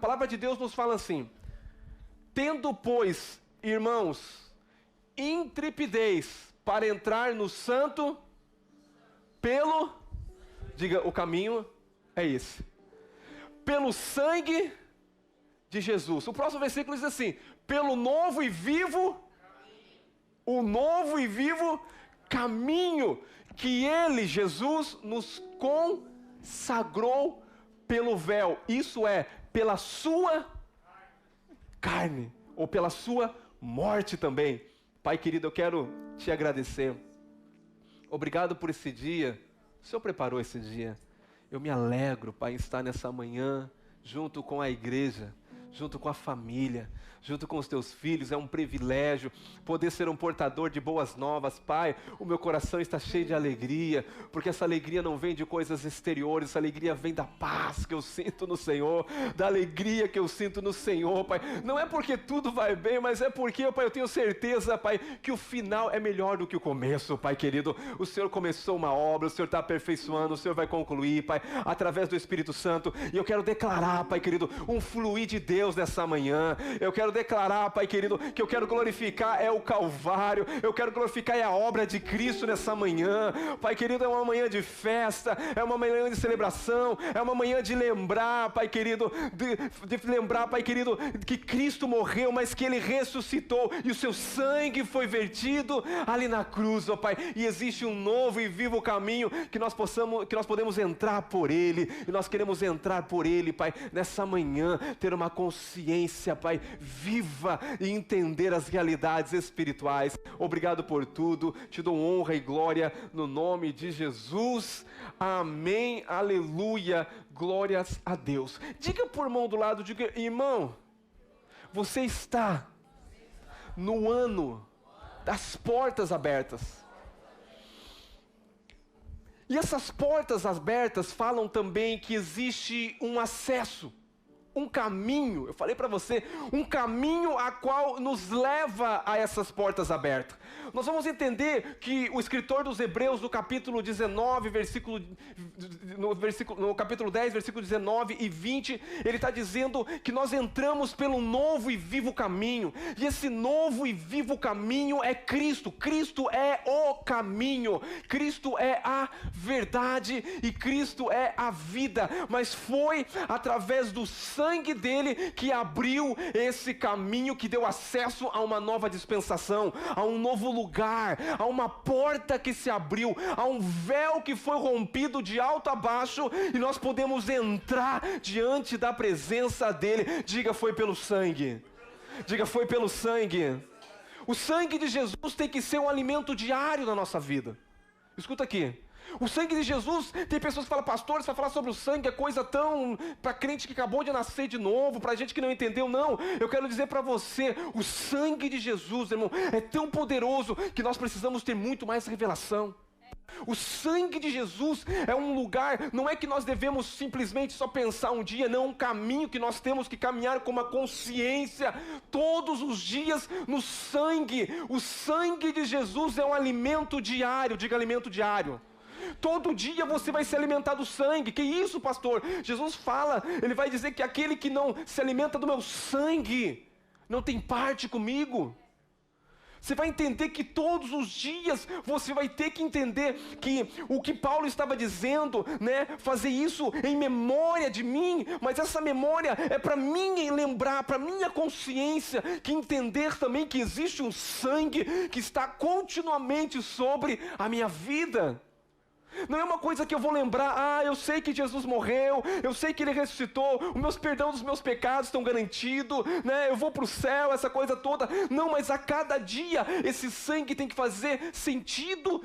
A palavra de Deus nos fala assim: tendo, pois, irmãos, intrepidez para entrar no santo diga, o caminho é esse, pelo sangue de Jesus. O próximo versículo diz assim: pelo novo e vivo, o novo e vivo caminho que Ele, Jesus, nos consagrou pelo véu. Isso é, pela sua carne, ou pela sua morte também. Pai querido, eu quero te agradecer. Obrigado por esse dia. O Senhor preparou esse dia. Eu me alegro, Pai, em estar nessa manhã junto com a igreja, junto com a família, junto com os teus filhos. É um privilégio poder ser um portador de boas novas. Pai, o meu coração está cheio de alegria, porque essa alegria não vem de coisas exteriores, essa alegria vem da paz que eu sinto no Senhor, da alegria que eu sinto no Senhor, Pai. Não é porque tudo vai bem, mas é porque, Pai, eu tenho certeza, Pai, que o final é melhor do que o começo, Pai querido. O Senhor começou uma obra, o Senhor está aperfeiçoando, o Senhor vai concluir, Pai, através do Espírito Santo. E eu quero declarar, Pai querido, um fluir de Deus nessa manhã. Eu quero declarar, Pai querido, que eu quero glorificar é o Calvário, eu quero glorificar é a obra de Cristo nessa manhã. Pai querido, é uma manhã de festa, é uma manhã de celebração, é uma manhã de lembrar, Pai querido, de lembrar, Pai querido, que Cristo morreu, mas que Ele ressuscitou e o seu sangue foi vertido ali na cruz, ó Pai, e existe um novo e vivo caminho que nós podemos entrar por Ele, e nós queremos entrar por Ele, Pai, nessa manhã, ter uma consciência, Pai, viva e entender as realidades espirituais. Obrigado por tudo, te dou honra e glória no nome de Jesus. Amém, aleluia, glórias a Deus. Diga por irmão do lado, diga: irmão, você está no ano das portas abertas. E essas portas abertas falam também que existe um acesso, um caminho, eu falei para você, um caminho a qual nos leva a essas portas abertas. Nós vamos entender que o escritor dos Hebreus, no capítulo 19, no capítulo 10, versículo 19 e 20, ele está dizendo que nós entramos pelo novo e vivo caminho, e esse novo e vivo caminho é Cristo. Cristo é o caminho, Cristo é a verdade e Cristo é a vida, mas foi através do sangue dele que abriu esse caminho, que deu acesso a uma nova dispensação, a um novo lugar, a uma porta que se abriu, a um véu que foi rompido de alto a baixo, e nós podemos entrar diante da presença dele. Diga: foi pelo sangue. Diga: foi pelo sangue. O sangue de Jesus tem que ser um alimento diário na nossa vida. Escuta aqui. O sangue de Jesus, tem pessoas que falam: pastor, você vai falar sobre o sangue, é coisa tão para crente que acabou de nascer de novo, para gente que não entendeu. Não, eu quero dizer para você, o sangue de Jesus, irmão, é tão poderoso que nós precisamos ter muito mais revelação. O sangue de Jesus é um lugar, não é que nós devemos simplesmente só pensar um dia, não, um caminho que nós temos que caminhar com uma consciência todos os dias no sangue. O sangue de Jesus é um alimento diário. Diga: alimento diário. Todo dia você vai se alimentar do sangue. Que isso, pastor? Jesus fala, ele vai dizer que aquele que não se alimenta do meu sangue não tem parte comigo. Você vai entender que todos os dias você vai ter que entender que o que Paulo estava dizendo, né, fazer isso em memória de mim, mas essa memória é para mim lembrar, para minha consciência, que entender também que existe um sangue que está continuamente sobre a minha vida. Não é uma coisa que eu vou lembrar: eu sei que Jesus morreu, eu sei que Ele ressuscitou, o meu perdão dos meus pecados estão garantidos, né? Eu vou para o céu, essa coisa toda. Não, mas a cada dia esse sangue tem que fazer sentido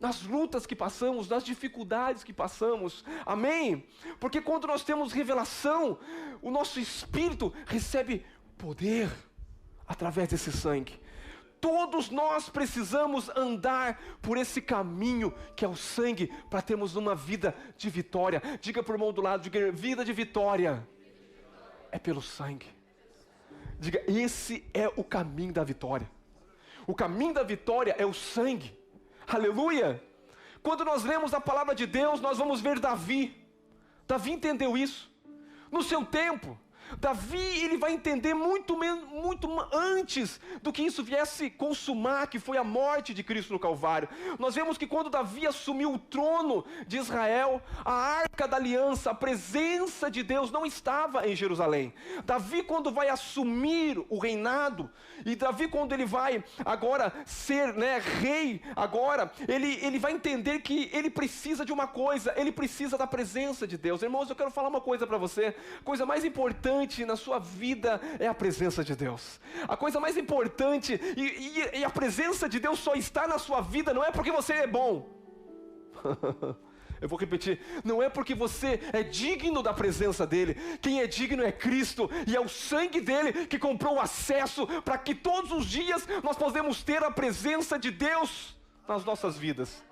nas lutas que passamos, nas dificuldades que passamos. Amém? Porque quando nós temos revelação, o nosso espírito recebe poder através desse sangue. Todos nós precisamos andar por esse caminho que é o sangue, para termos uma vida de vitória. Diga para o irmão do lado, diga: vida de vitória é pelo sangue. Diga: esse é o caminho da vitória. O caminho da vitória é o sangue. Aleluia! Quando nós lemos a palavra de Deus, nós vamos ver Davi. Davi entendeu isso. No seu tempo, Davi, ele vai entender muito antes do que isso viesse consumar, que foi a morte de Cristo no Calvário. Nós vemos que quando Davi assumiu o trono de Israel, a arca da aliança, a presença de Deus não estava em Jerusalém. Davi, quando vai assumir o reinado, e Davi, quando ele vai agora ser, rei, agora, ele vai entender que ele precisa de uma coisa, ele precisa da presença de Deus. Irmãos, eu quero falar uma coisa para você. A coisa mais importante na sua vida é a presença de Deus. A coisa mais importante, e a presença de Deus só está na sua vida, não é porque você é bom. Eu vou repetir, não é porque você é digno da presença dEle. Quem é digno é Cristo, e é o sangue dEle que comprou o acesso para que todos os dias nós possamos ter a presença de Deus nas nossas vidas.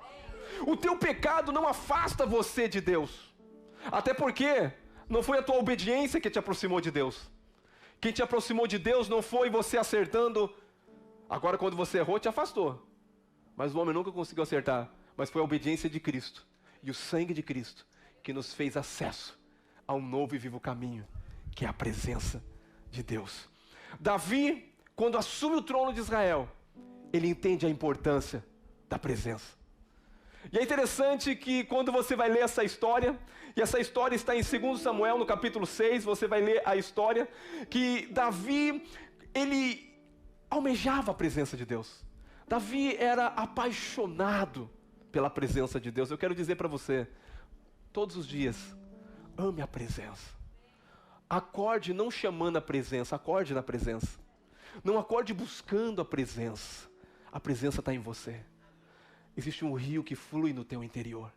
O teu pecado não afasta você de Deus, até porque não foi a tua obediência que te aproximou de Deus. Quem te aproximou de Deus não foi você acertando. Agora, quando você errou, te afastou, mas o homem nunca conseguiu acertar, mas foi a obediência de Cristo e o sangue de Cristo que nos fez acesso a um novo e vivo caminho, que é a presença de Deus. Davi, quando assume o trono de Israel, ele entende a importância da presença. E é interessante que quando você vai ler essa história, e essa história está em 2 Samuel, no capítulo 6, você vai ler a história, que Davi, ele almejava a presença de Deus. Davi era apaixonado pela presença de Deus. Eu quero dizer para você, todos os dias, ame a presença. Acorde não chamando a presença, acorde na presença. Não acorde buscando a presença está em você. Existe um rio que flui no teu interior.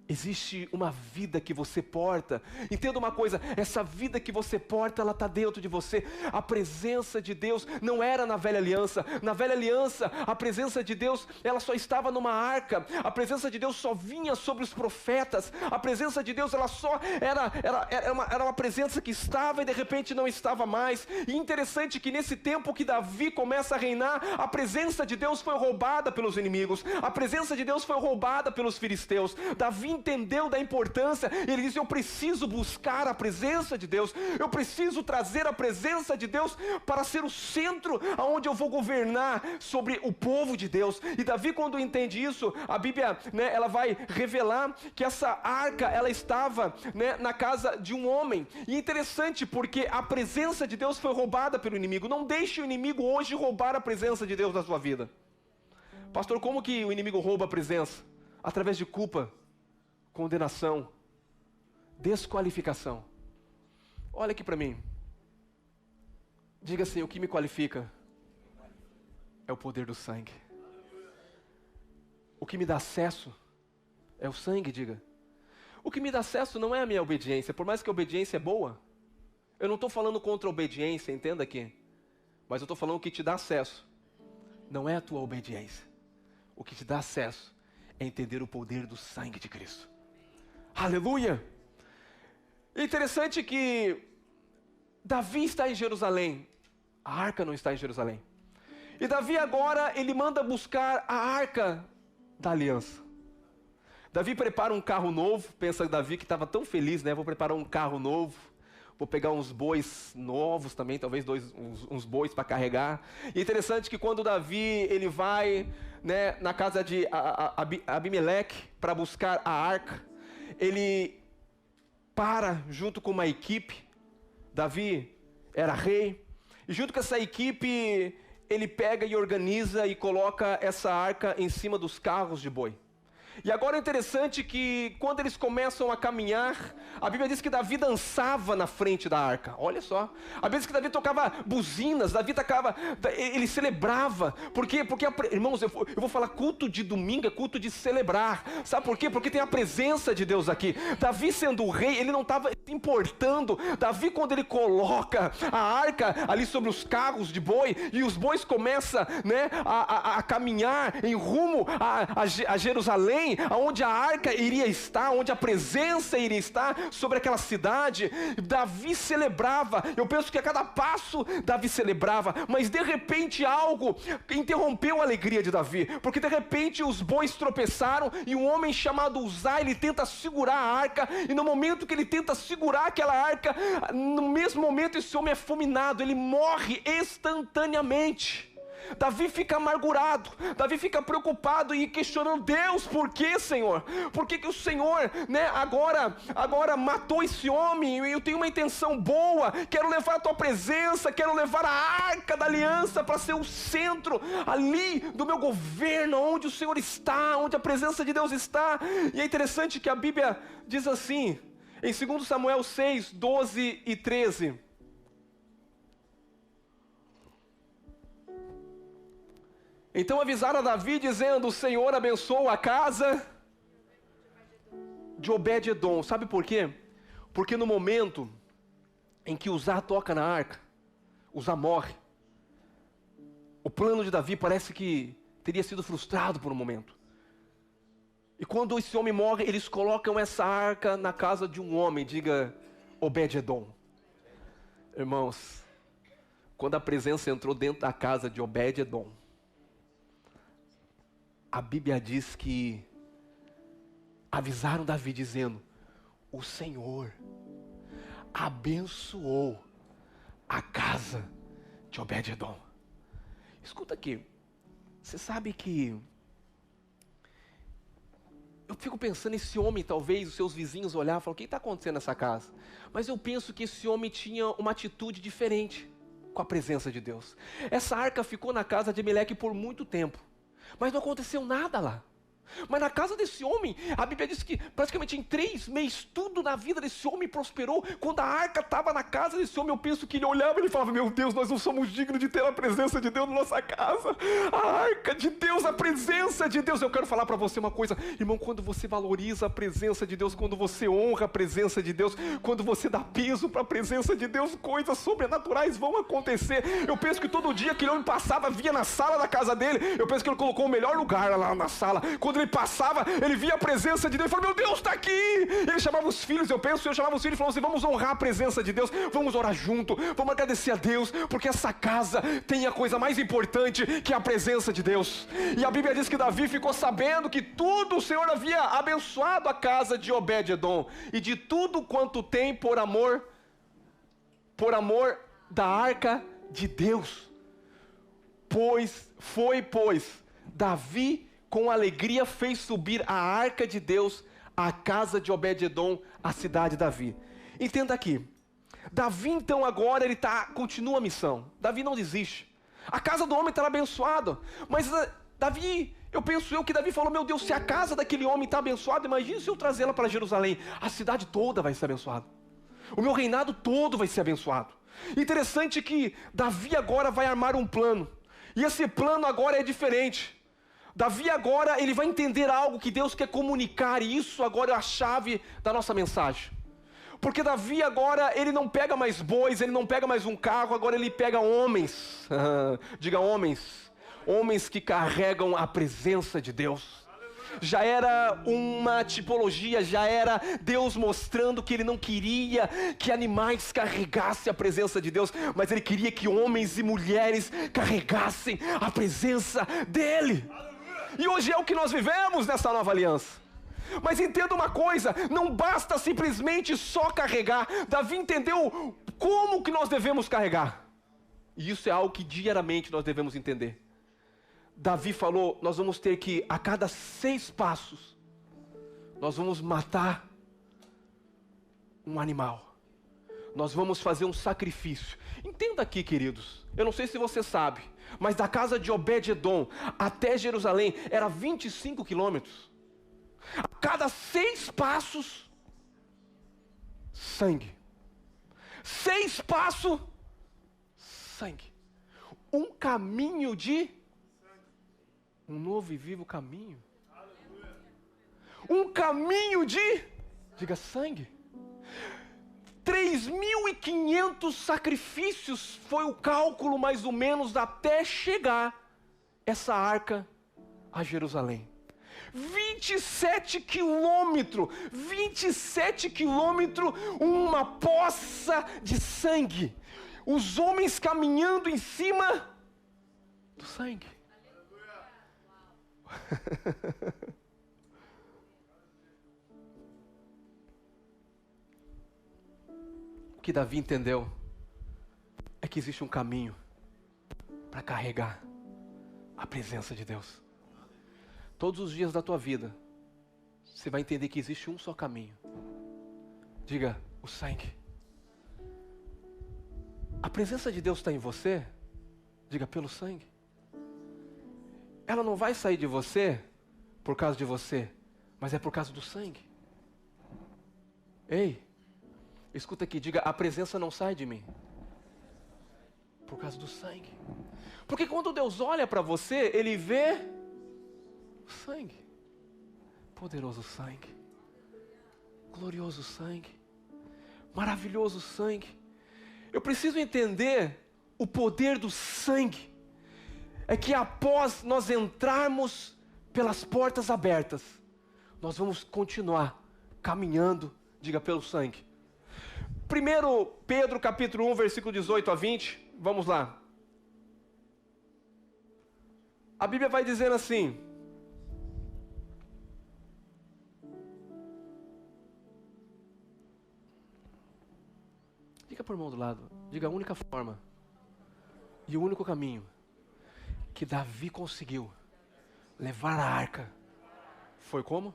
Existe uma vida que você porta. Entenda uma coisa, essa vida que você porta, ela está dentro de você. A presença de Deus não era na velha aliança. Na velha aliança, a presença de Deus, ela só estava numa arca. A presença de Deus só vinha sobre os profetas. A presença de Deus, ela só era uma presença que estava e de repente não estava mais. E interessante que nesse tempo que Davi começa a reinar, a presença de Deus foi roubada pelos inimigos. A presença de Deus foi roubada pelos filisteus. Davi entendeu da importância, ele disse: eu preciso buscar a presença de Deus, eu preciso trazer a presença de Deus para ser o centro aonde eu vou governar sobre o povo de Deus. E Davi, quando entende isso, a Bíblia, ela vai revelar que essa arca, ela estava, na casa de um homem. E é interessante porque a presença de Deus foi roubada pelo inimigo. Não deixe o inimigo hoje roubar a presença de Deus na sua vida. Pastor, como que o inimigo rouba a presença? Através de culpa, condenação, desqualificação. Olha aqui para mim. Diga assim: o que me qualifica é o poder do sangue. O que me dá acesso é o sangue, diga. O que me dá acesso não é a minha obediência, por mais que a obediência é boa. Eu não estou falando contra a obediência, entenda aqui. Mas eu estou falando que te dá acesso não é a tua obediência. O que te dá acesso é entender o poder do sangue de Cristo. Aleluia! É interessante que Davi está em Jerusalém, a arca não está em Jerusalém. E Davi agora, ele manda buscar a arca da aliança. Davi prepara um carro novo, pensa Davi que estava tão feliz, vou preparar um carro novo, vou pegar uns bois novos também, talvez uns bois para carregar. E é interessante que quando Davi, ele vai na casa de Abimeleque para buscar a arca, ele para junto com uma equipe. Davi era rei, e junto com essa equipe, ele pega e organiza e coloca essa arca em cima dos carros de boi. E agora é interessante que quando eles começam a caminhar, a Bíblia diz que Davi dançava na frente da arca. Olha só. A Bíblia diz que Davi tocava buzinas, Davi tocava, ele celebrava. Por quê? Porque, irmãos, eu vou falar, culto de domingo é culto de celebrar. Sabe por quê? Porque tem a presença de Deus aqui. Davi, sendo o rei, ele não estava se importando. Davi, quando ele coloca a arca ali sobre os carros de boi, e os bois começam a caminhar em rumo a Jerusalém, Jerusalém, onde a arca iria estar, onde a presença iria estar sobre aquela cidade, Davi celebrava. Eu penso que a cada passo Davi celebrava, mas de repente algo interrompeu a alegria de Davi, porque de repente os bois tropeçaram e um homem chamado Uzai, ele tenta segurar a arca, e no momento que ele tenta segurar aquela arca, no mesmo momento esse homem é fulminado, ele morre instantaneamente. Davi fica amargurado, Davi fica preocupado e questionando: Deus, por que, Senhor? Por que o Senhor, agora matou esse homem? Eu tenho uma intenção boa, quero levar a tua presença, quero levar a arca da aliança para ser o centro ali do meu governo, onde o Senhor está, onde a presença de Deus está. E é interessante que a Bíblia diz assim, em 2 Samuel 6, 12 e 13. Então avisaram a Davi dizendo: o Senhor abençoou a casa de Obed-edom. Sabe por quê? Porque no momento em que Uzá toca na arca, Uzá morre. O plano de Davi parece que teria sido frustrado por um momento. E quando esse homem morre, eles colocam essa arca na casa de um homem, diga Obed-edom. Irmãos, quando a presença entrou dentro da casa de Obed-edom, a Bíblia diz que avisaram Davi dizendo: o Senhor abençoou a casa de Obed-edom. Escuta aqui, você sabe que eu fico pensando, esse homem, talvez os seus vizinhos olharam e falaram: o que está acontecendo nessa casa? Mas eu penso que esse homem tinha uma atitude diferente com a presença de Deus. Essa arca ficou na casa de Meleque por muito tempo, mas não aconteceu nada lá. Mas na casa desse homem, a Bíblia diz que praticamente em 3 meses, tudo na vida desse homem prosperou. Quando a arca estava na casa desse homem, eu penso que ele olhava e ele falava: meu Deus, nós não somos dignos de ter a presença de Deus na nossa casa. A arca de Deus, a presença de Deus. Eu quero falar para você uma coisa, irmão: quando você valoriza a presença de Deus, quando você honra a presença de Deus, quando você dá peso para a presença de Deus, coisas sobrenaturais vão acontecer. Eu penso que todo dia que ele homem passava, via na sala da casa dele, eu penso que ele colocou o melhor lugar lá na sala. Quando ele passava, ele via a presença de Deus e falou: meu Deus, está aqui. Ele chamava os filhos, eu chamava os filhos e falava assim: vamos honrar a presença de Deus, vamos orar junto, vamos agradecer a Deus, porque essa casa tem a coisa mais importante, que é a presença de Deus. E a Bíblia diz que Davi ficou sabendo que tudo o Senhor havia abençoado a casa de Obed-edom, e de tudo quanto tem por amor da arca de Deus. Pois Davi com alegria fez subir a arca de Deus à casa de Obed-edom, a cidade de Davi. Entenda aqui, Davi então agora ele continua a missão. Davi não desiste. A casa do homem está abençoada, mas Davi, eu penso que Davi falou: meu Deus, se a casa daquele homem está abençoada, imagine se eu trazê-la para Jerusalém, a cidade toda vai ser abençoada, o meu reinado todo vai ser abençoado. Interessante que Davi agora vai armar um plano, e esse plano agora é diferente. Davi agora, ele vai entender algo que Deus quer comunicar, e isso agora é a chave da nossa mensagem. Porque Davi agora, ele não pega mais bois, ele não pega mais um carro, agora ele pega homens. Diga homens. Homens que carregam a presença de Deus. Já era uma tipologia, já era Deus mostrando que ele não queria que animais carregassem a presença de Deus, mas ele queria que homens e mulheres carregassem a presença dele. E hoje é o que nós vivemos nessa nova aliança. Mas entenda uma coisa, não basta simplesmente só carregar. Davi entendeu como que nós devemos carregar. E isso é algo que diariamente nós devemos entender. Davi falou: nós vamos ter que, a cada 6 passos, nós vamos matar um animal. Nós vamos fazer um sacrifício. Entenda aqui, queridos, eu não sei se você sabe, mas da casa de Obed-edom até Jerusalém era 25 quilômetros. A cada 6 passos, sangue. 6 passos, sangue. Um caminho de... um novo e vivo caminho. Um caminho de... diga sangue. 3.500 sacrifícios foi o cálculo mais ou menos até chegar essa arca a Jerusalém. 27 quilômetros, 27 quilômetros, uma poça de sangue. Os homens caminhando em cima do sangue. O que Davi entendeu é que existe um caminho para carregar a presença de Deus. Todos os dias da tua vida, você vai entender que existe um só caminho. Diga, o sangue. A presença de Deus está em você? Diga, pelo sangue. Ela não vai sair de você por causa de você, mas é por causa do sangue. Ei, escuta aqui, diga, a presença não sai de mim por causa do sangue. Porque quando Deus olha para você, Ele vê o sangue. Poderoso sangue. Glorioso sangue. Maravilhoso sangue. Eu preciso entender o poder do sangue. É que após nós entrarmos pelas portas abertas, nós vamos continuar caminhando, diga, pelo sangue. 1 Pedro capítulo 1, versículo 18 a 20, vamos lá. A Bíblia vai dizer assim: diga por mão do lado, diga, a única forma e o único caminho que Davi conseguiu levar a arca foi como?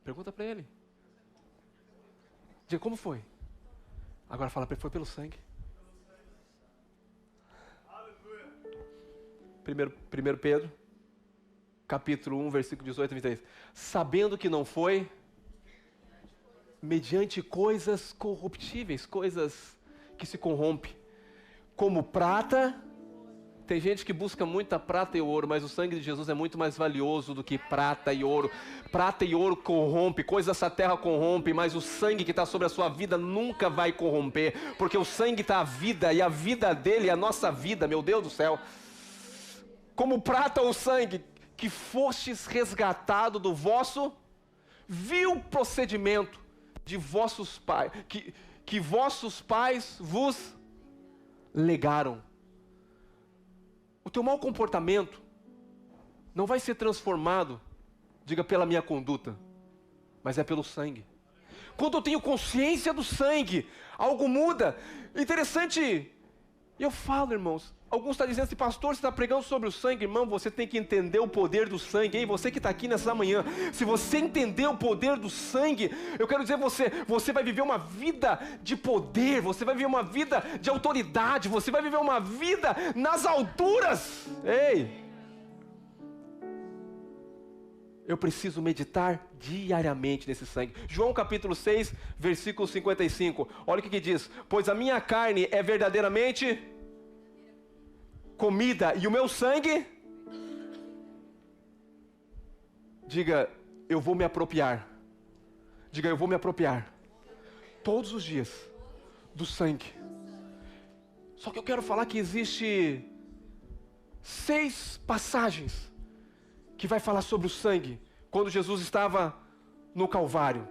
Pergunta para ele. Diga, como foi? Agora fala para ele, foi pelo sangue. 1 Pedro, capítulo 1, versículo 18 a 23. Sabendo que não foi mediante coisas corruptíveis, coisas que se corrompem, como prata. Tem gente que busca muita prata e ouro, mas o sangue de Jesus é muito mais valioso do que prata e ouro. Prata e ouro corrompe, coisa dessa terra corrompe, mas o sangue que está sobre a sua vida nunca vai corromper, porque o sangue está a vida, e a vida dele é a nossa vida, meu Deus do céu. Como prata ou sangue, que fostes resgatado do vosso vil procedimento de vossos pais, que vossos pais vos legaram. O teu mau comportamento não vai ser transformado, diga, pela minha conduta, mas é pelo sangue. Quando eu tenho consciência do sangue, algo muda. Interessante, eu falo, irmãos, alguns estão dizendo assim, pastor, você está pregando sobre o sangue. Irmão, você tem que entender o poder do sangue. Ei, você que está aqui nessa manhã, se você entender o poder do sangue, eu quero dizer, você vai viver uma vida de poder, você vai viver uma vida de autoridade, você vai viver uma vida nas alturas. Ei, eu preciso meditar diariamente nesse sangue. João capítulo 6, versículo 55. Olha o que diz: pois a minha carne é verdadeiramente comida, e o meu sangue, diga, eu vou me apropriar. Diga, eu vou me apropriar todos os dias do sangue. Só que eu quero falar que existe 6 passagens que vai falar sobre o sangue quando Jesus estava no Calvário.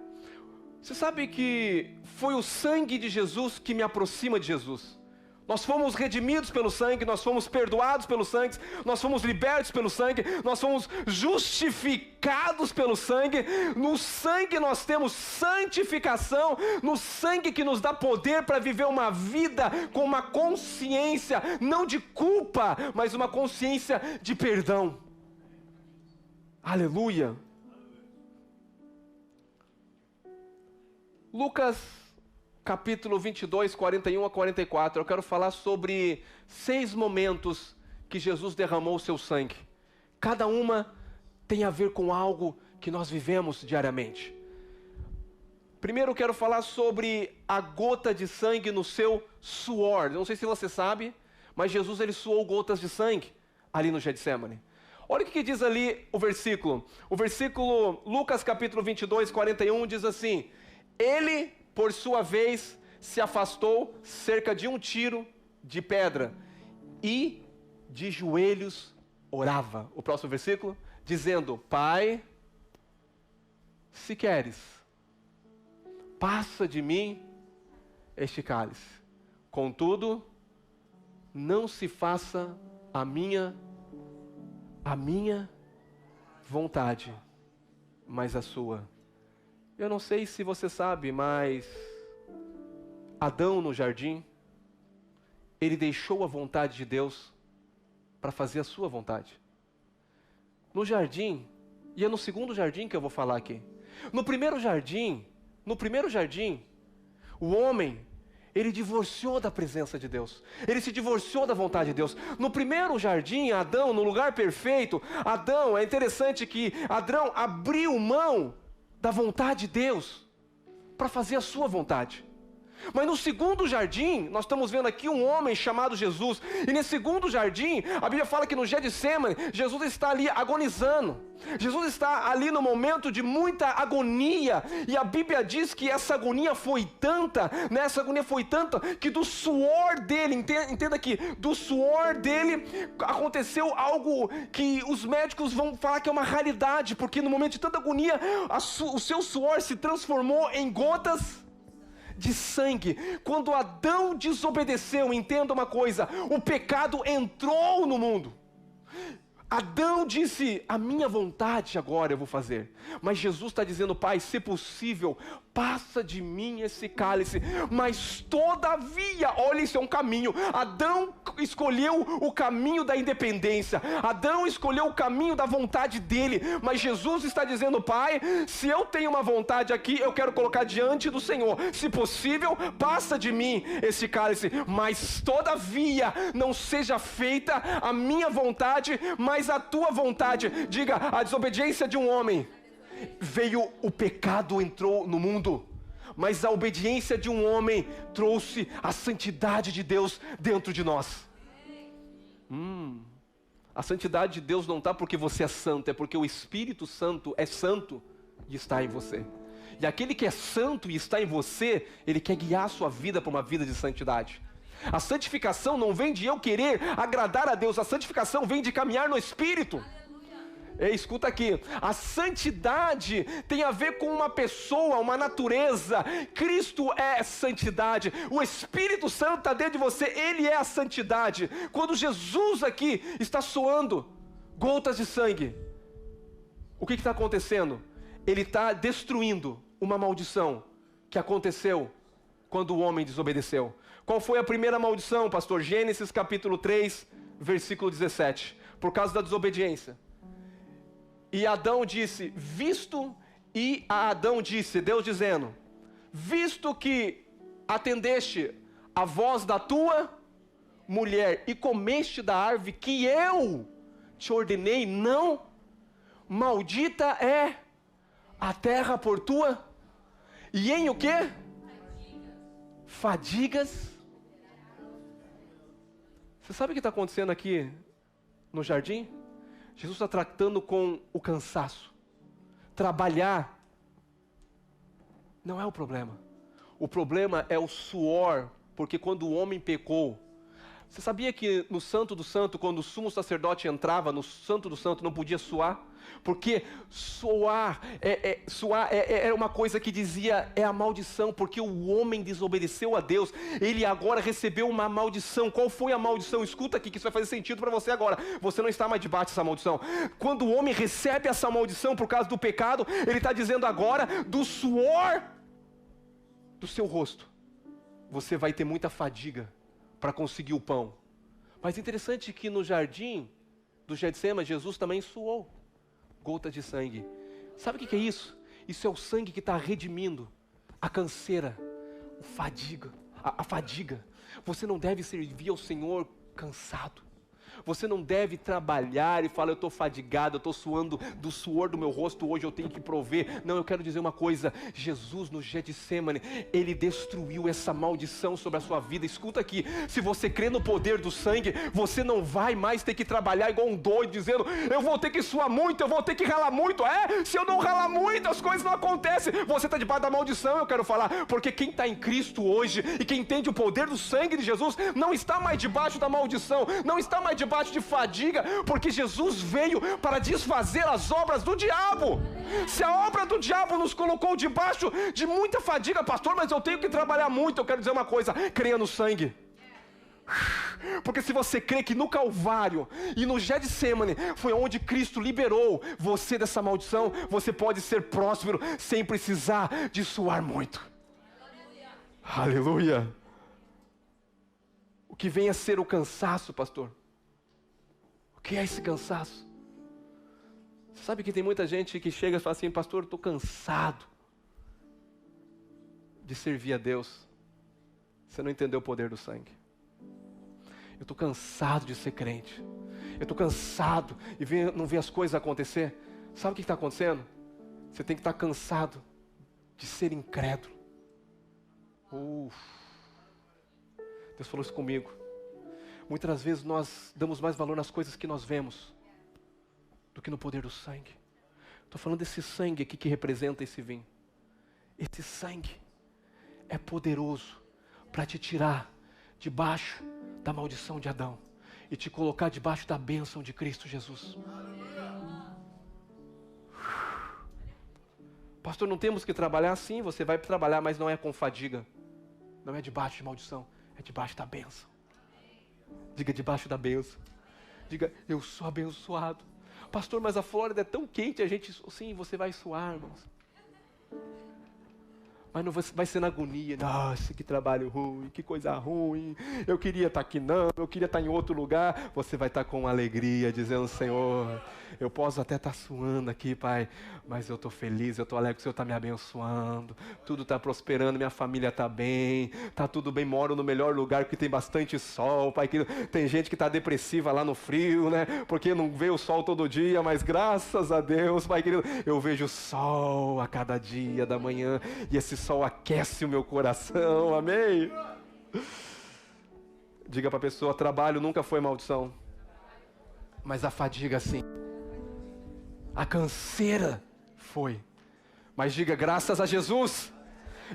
Você sabe que foi o sangue de Jesus que me aproxima de Jesus. Nós fomos redimidos pelo sangue, nós fomos perdoados pelo sangue, nós fomos libertos pelo sangue, nós fomos justificados pelo sangue. No sangue nós temos santificação, no sangue que nos dá poder para viver uma vida com uma consciência, não de culpa, mas uma consciência de perdão. Aleluia. Lucas capítulo 22, 41 a 44, eu quero falar sobre 6 momentos que Jesus derramou o seu sangue. Cada uma tem a ver com algo que nós vivemos diariamente. Primeiro eu quero falar sobre a gota de sangue no seu suor. Não sei se você sabe, mas Jesus ele suou gotas de sangue ali no Getsemane. Olha o que diz ali o versículo. O versículo, Lucas capítulo 22, 41, diz assim: ele, por sua vez, se afastou cerca de 1 tiro de pedra e de joelhos orava. O próximo versículo dizendo: Pai, se queres, passa de mim este cálice. Contudo, não se faça a minha vontade, mas a sua. Eu não sei se você sabe, mas Adão no jardim, ele deixou a vontade de Deus para fazer a sua vontade. No jardim, e é no segundo jardim que eu vou falar aqui. No primeiro jardim, o homem, ele divorciou da presença de Deus. Ele se divorciou da vontade de Deus. No primeiro jardim, Adão, no lugar perfeito, Adão, é interessante que Adão abriu mão da vontade de Deus para fazer a sua vontade. Mas no segundo jardim, nós estamos vendo aqui um homem chamado Jesus. E nesse segundo jardim, a Bíblia fala que no Getsemane, Jesus está ali agonizando. Jesus está ali no momento de muita agonia. E a Bíblia diz que essa agonia foi tanta, né? Essa agonia foi tanta, que do suor dele, entenda aqui, do suor dele aconteceu algo que os médicos vão falar que é uma raridade. Porque no momento de tanta agonia, o seu suor se transformou em gotas de sangue. Quando Adão desobedeceu, entenda uma coisa, o pecado entrou no mundo. Adão disse: a minha vontade agora eu vou fazer. Mas Jesus está dizendo: Pai, se possível, passa de mim esse cálice. Mas todavia, olha, isso é um caminho. Adão escolheu o caminho da independência. Adão escolheu o caminho da vontade dele. Mas Jesus está dizendo: Pai, se eu tenho uma vontade aqui, eu quero colocar diante do Senhor. Se possível, passa de mim esse cálice. Mas todavia, não seja feita a minha vontade, mas a tua vontade. Diga: a desobediência de um homem, veio o pecado, entrou no mundo, mas a obediência de um homem trouxe a santidade de Deus dentro de nós. A santidade de Deus não está porque você é santo, é porque o Espírito Santo é santo e está em você. E aquele que é santo e está em você, ele quer guiar a sua vida para uma vida de santidade. A santificação não vem de eu querer agradar a Deus, a santificação vem de caminhar no Espírito. Ei, escuta aqui, a santidade tem a ver com uma pessoa, uma natureza. Cristo é santidade, o Espírito Santo está dentro de você, Ele é a santidade. Quando Jesus aqui está suando gotas de sangue, o que está acontecendo? Ele está destruindo uma maldição que aconteceu quando o homem desobedeceu. Qual foi a primeira maldição, pastor? Gênesis capítulo 3, versículo 17. Por causa da desobediência. E Adão disse, Adão disse, Deus dizendo: visto que atendeste a voz da tua mulher e comeste da árvore que eu te ordenei, não, maldita é a terra por tua, e em o quê? Fadigas. Você sabe o que está acontecendo aqui no jardim? Jesus está tratando com o cansaço. Trabalhar não é o problema. O problema é o suor, porque quando o homem pecou, você sabia que no Santo do Santo, quando o sumo sacerdote entrava no Santo do Santo, não podia suar? Porque suar era uma coisa que dizia, é a maldição, porque o homem desobedeceu a Deus, ele agora recebeu uma maldição. Qual foi a maldição? Escuta aqui que isso vai fazer sentido para você agora. Você não está mais debaixo dessa maldição. Quando o homem recebe essa maldição por causa do pecado, ele está dizendo agora, do suor do seu rosto, você vai ter muita fadiga para conseguir o pão. Mas interessante que no jardim do Getsemane, Jesus também suou gota de sangue. Sabe o que é isso? Isso é o sangue que está redimindo a canseira, a fadiga. Você não deve servir ao Senhor cansado. Você não deve trabalhar e falar, eu estou fadigado, eu estou suando do suor do meu rosto, hoje eu tenho que prover. Não, eu quero dizer uma coisa, Jesus no Getsemane, Ele destruiu essa maldição sobre a sua vida. Escuta aqui, se você crê no poder do sangue, você não vai mais ter que trabalhar igual um doido, dizendo, eu vou ter que suar muito, eu vou ter que ralar muito. Se eu não ralar muito, as coisas não acontecem. Você está debaixo da maldição, eu quero falar, porque quem está em Cristo hoje, e quem entende o poder do sangue de Jesus, não está mais debaixo da maldição, não está mais debaixo de fadiga, porque Jesus veio para desfazer as obras do diabo. Se a obra do diabo nos colocou debaixo de muita fadiga, pastor, mas eu tenho que trabalhar muito, eu quero dizer uma coisa: creia no sangue. Porque se você crê que no Calvário e no Getsemane foi onde Cristo liberou você dessa maldição, você pode ser próspero sem precisar de suar muito. Aleluia. O que vem a ser o cansaço, pastor? O que é esse cansaço? Você sabe que tem muita gente que chega e fala assim: pastor, eu estou cansado de servir a Deus. Você não entendeu o poder do sangue. Eu estou cansado de ser crente. Eu estou cansado e não ver as coisas acontecer. Sabe o que está acontecendo? Você tem que estar cansado de ser incrédulo. Deus falou isso comigo. Muitas vezes nós damos mais valor nas coisas que nós vemos do que no poder do sangue. Estou falando desse sangue aqui que representa esse vinho. Esse sangue é poderoso para te tirar debaixo da maldição de Adão e te colocar debaixo da bênção de Cristo Jesus. Pastor, não temos que trabalhar? Sim, você vai trabalhar, mas não é com fadiga. Não é debaixo de maldição, é debaixo da bênção. Diga: debaixo da bênção. Diga: eu sou abençoado. Pastor, mas a Flórida é tão quente, a gente... Sim, você vai suar, irmãos. Mas não vai ser na agonia. Nossa, que trabalho ruim, que coisa ruim. Eu queria estar aqui não, eu queria estar em outro lugar. Você vai estar com alegria, dizendo: Senhor, eu posso até estar suando aqui, Pai, mas eu estou feliz, eu estou alegre que o Senhor está me abençoando. Tudo está prosperando, minha família está bem, está tudo bem, moro no melhor lugar porque tem bastante sol, Pai. Tem gente que está depressiva lá no frio, né? Porque não vê o sol todo dia, mas graças a Deus, Pai querido, eu vejo o sol a cada dia da manhã e esse sol aquece o meu coração, amém? Diga para a pessoa: trabalho nunca foi maldição, mas a fadiga sim. A canseira foi. Mas diga: graças a Jesus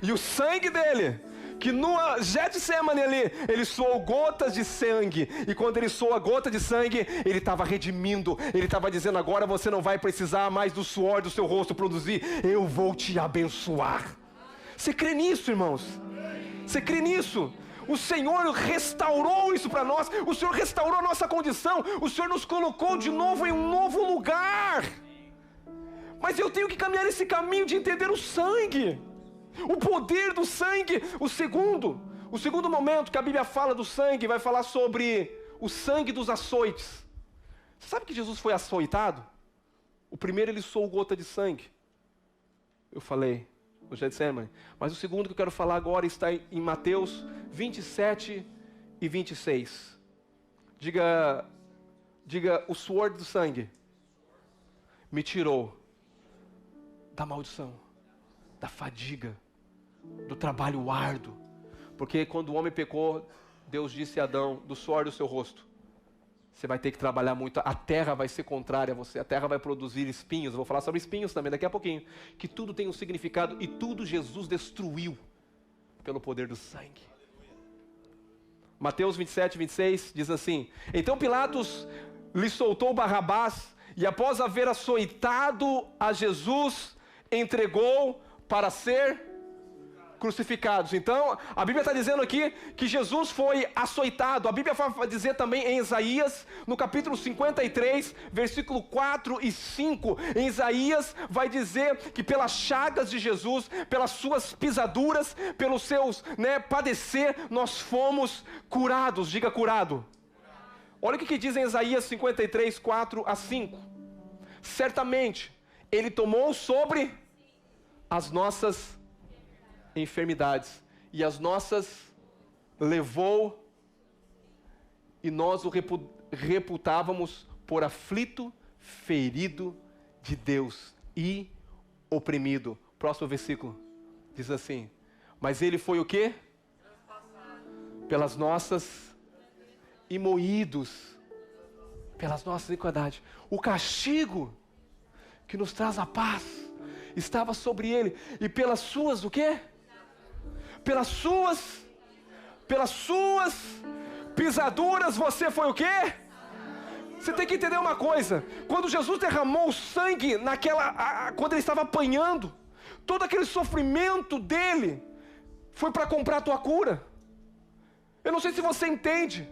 e o sangue dele, que no Getsemane ali, ele suou gotas de sangue, e quando ele suou a gota de sangue, ele estava redimindo, ele estava dizendo: agora você não vai precisar mais do suor do seu rosto produzir, eu vou te abençoar. Você crê nisso, irmãos? Você crê nisso? O Senhor restaurou isso para nós, o Senhor restaurou a nossa condição, o Senhor nos colocou de novo em um novo lugar. Mas eu tenho que caminhar esse caminho de entender o sangue, o poder do sangue. O segundo momento que a Bíblia fala do sangue, vai falar sobre o sangue dos açoites. Você sabe que Jesus foi açoitado? O primeiro, ele suou gota de sangue. Eu falei no Getsemane. Mas o segundo que eu quero falar agora está em Mateus 27 e 26. Diga: o suor do sangue me tirou da maldição, da fadiga, do trabalho árduo. Porque quando o homem pecou, Deus disse a Adão: do suor do seu rosto você vai ter que trabalhar muito, a terra vai ser contrária a você, a terra vai produzir espinhos. Eu vou falar sobre espinhos também daqui a pouquinho, que tudo tem um significado e tudo Jesus destruiu pelo poder do sangue. Mateus 27, 26 diz assim: então Pilatos lhe soltou Barrabás, e após haver açoitado a Jesus, entregou para ser crucificados. Então, a Bíblia está dizendo aqui que Jesus foi açoitado. A Bíblia vai dizer também em Isaías, no capítulo 53, versículo 4 e 5, em Isaías vai dizer que pelas chagas de Jesus, pelas suas pisaduras, pelos seus padecer, nós fomos curados. Diga: curado. Olha o que diz em Isaías 53, 4 a 5. Certamente, Ele tomou sobre as nossas enfermidades e as nossas levou, e nós o reputávamos por aflito, ferido de Deus e oprimido. Próximo versículo diz assim: mas ele foi o quê? Pelas nossas, e moídos pelas nossas iniquidades. O castigo que nos traz a paz estava sobre ele, e pelas suas o quê? Pelas suas pisaduras você foi o quê? Você tem que entender uma coisa. Quando Jesus derramou o sangue quando ele estava apanhando, todo aquele sofrimento dele foi para comprar a tua cura. Eu não sei se você entende.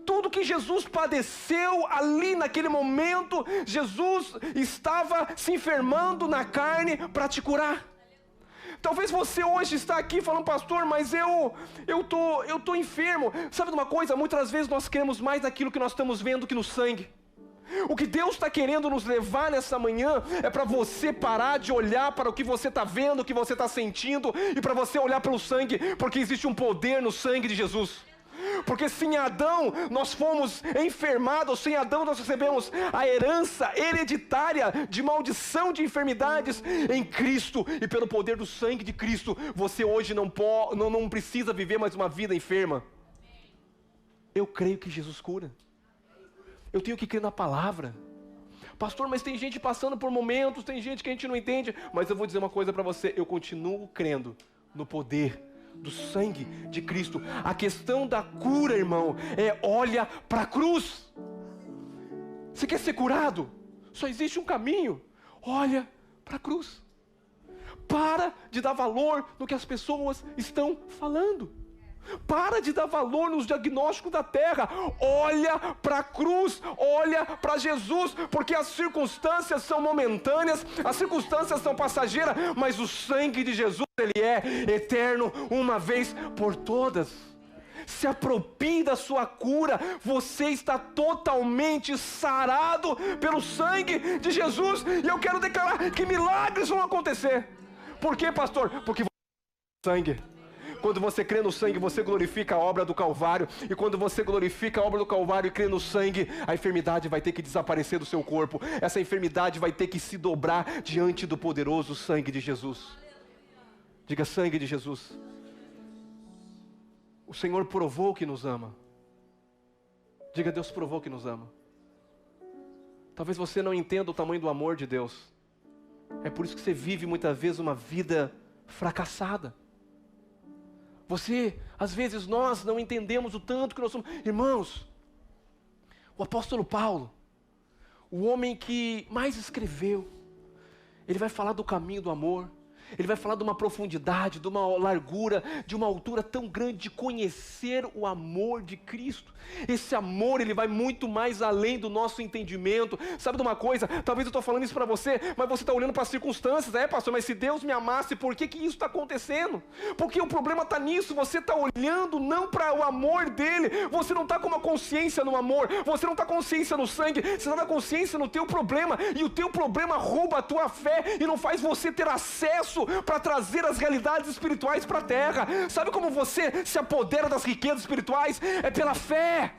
Tudo que Jesus padeceu ali naquele momento, Jesus estava se enfermando na carne para te curar. Talvez você hoje está aqui falando, pastor, mas eu tô enfermo. Sabe de uma coisa? Muitas vezes nós queremos mais daquilo que nós estamos vendo que no sangue. O que Deus está querendo nos levar nessa manhã é para você parar de olhar para o que você está vendo, o que você está sentindo, e para você olhar pelo sangue, porque existe um poder no sangue de Jesus. Porque sem Adão nós fomos enfermados, sem Adão nós recebemos a herança hereditária de maldição de enfermidades em Cristo, e pelo poder do sangue de Cristo, você hoje não precisa viver mais uma vida enferma. Eu creio que Jesus cura. Eu tenho que crer na palavra. Pastor, mas tem gente passando por momentos, tem gente que a gente não entende, mas eu vou dizer uma coisa para você, eu continuo crendo no poder do sangue de Cristo. A questão da cura, irmão, olha para a cruz. Você quer ser curado? Só existe um caminho. Olha para a cruz. Para de dar valor no que as pessoas estão falando. Para de dar valor nos diagnósticos da terra. Olha para a cruz, olha para Jesus, porque as circunstâncias são momentâneas, as circunstâncias são passageiras, mas o sangue de Jesus, ele é eterno, uma vez por todas. Se aproprie da sua cura. Você está totalmente sarado pelo sangue de Jesus, e eu quero declarar que milagres vão acontecer. Por quê, pastor? Porque você tem sangue. Quando você crê no sangue, você glorifica a obra do Calvário. E quando você glorifica a obra do Calvário e crê no sangue, a enfermidade vai ter que desaparecer do seu corpo. Essa enfermidade vai ter que se dobrar diante do poderoso sangue de Jesus. Diga: sangue de Jesus. O Senhor provou que nos ama. Diga: Deus provou que nos ama. Talvez você não entenda o tamanho do amor de Deus. É por isso que você vive muitas vezes uma vida fracassada. Às vezes nós não entendemos o tanto que nós somos. Irmãos, o apóstolo Paulo, o homem que mais escreveu, ele vai falar do caminho do amor. Ele vai falar de uma profundidade, de uma largura, de uma altura tão grande, de conhecer o amor de Cristo. Esse amor, ele vai muito mais além do nosso entendimento. Sabe de uma coisa? Talvez eu estou falando isso para você, mas você está olhando para as circunstâncias. Pastor, mas se Deus me amasse, por que isso está acontecendo? Porque o problema está nisso. Você está olhando não para o amor dele. Você não está com uma consciência no amor. Você não está com consciência no sangue. Você está na consciência no teu problema. E o teu problema rouba a tua fé e não faz você ter acesso para trazer as realidades espirituais para a terra. Sabe como você se apodera das riquezas espirituais? É pela fé.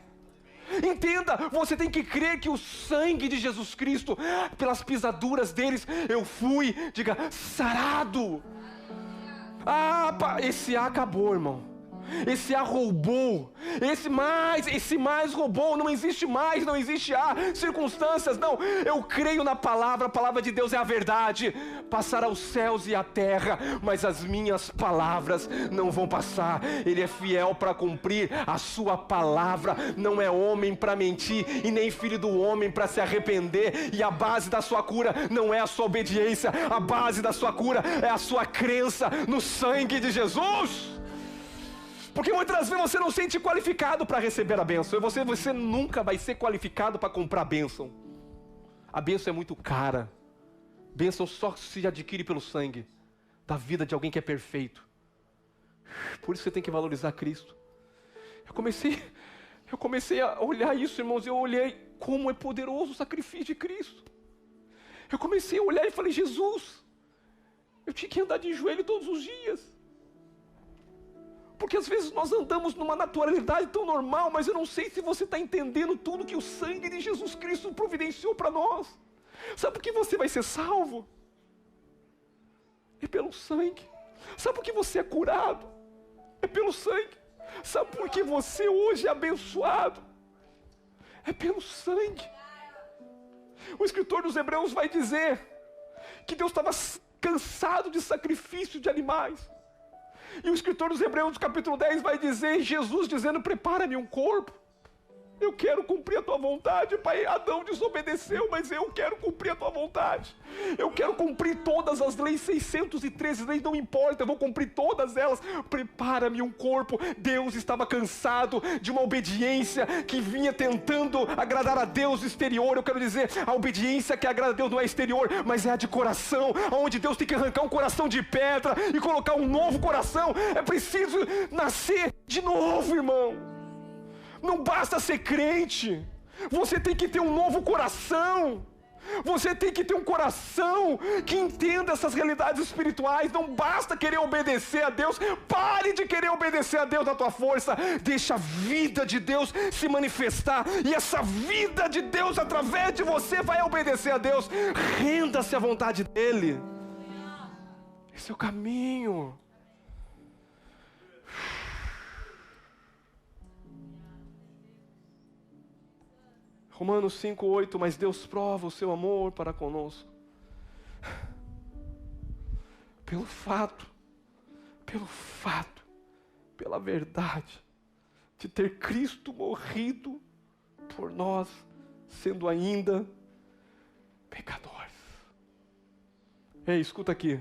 Entenda, você tem que crer que o sangue de Jesus Cristo, pelas pisaduras deles, eu fui, diga, sarado. Esse acabou, irmão. Esse A roubou, esse mais roubou, não existe mais, não existe A, circunstâncias, não, eu creio na palavra, a palavra de Deus é a verdade. Passará os céus e a terra, mas as minhas palavras não vão passar. Ele é fiel para cumprir a sua palavra, não é homem para mentir, e nem filho do homem para se arrepender. E a base da sua cura não é a sua obediência, a base da sua cura é a sua crença no sangue de Jesus. Porque muitas vezes você não se sente qualificado para receber a bênção. Você nunca vai ser qualificado para comprar a bênção. A bênção é muito cara. Bênção só se adquire pelo sangue da vida de alguém que é perfeito. Por isso você tem que valorizar Cristo. Eu comecei a olhar isso, irmãos. Eu olhei como é poderoso o sacrifício de Cristo. Eu comecei a olhar e falei: Jesus, eu tinha que andar de joelho todos os dias. Porque às vezes nós andamos numa naturalidade tão normal, mas eu não sei se você está entendendo tudo que o sangue de Jesus Cristo providenciou para nós. Sabe por que você vai ser salvo? É pelo sangue. Sabe por que você é curado? É pelo sangue. Sabe por que você hoje é abençoado? É pelo sangue. O escritor dos Hebreus vai dizer que Deus estava cansado de sacrifício de animais. E o escritor dos Hebreus, capítulo 10, vai dizer, Jesus dizendo: prepara-me um corpo. Eu quero cumprir a tua vontade, Pai. Adão desobedeceu, mas eu quero cumprir a tua vontade. Eu quero cumprir todas as leis, 613 leis, não importa, eu vou cumprir todas elas. Prepara-me um corpo. Deus estava cansado de uma obediência que vinha tentando agradar a Deus exterior. Eu quero dizer, a obediência que agrada a Deus não é exterior, mas é a de coração, onde Deus tem que arrancar um coração de pedra e colocar um novo coração. É preciso nascer de novo, irmão. Não basta ser crente, você tem que ter um novo coração, você tem que ter um coração que entenda essas realidades espirituais. Não basta querer obedecer a Deus, pare de querer obedecer a Deus na tua força, deixa a vida de Deus se manifestar, e essa vida de Deus através de você vai obedecer a Deus. Renda-se à vontade dEle, esse é o caminho. Romanos 5:8, mas Deus prova o seu amor para conosco pelo fato, pela verdade de ter Cristo morrido por nós, sendo ainda pecadores. Ei, escuta aqui.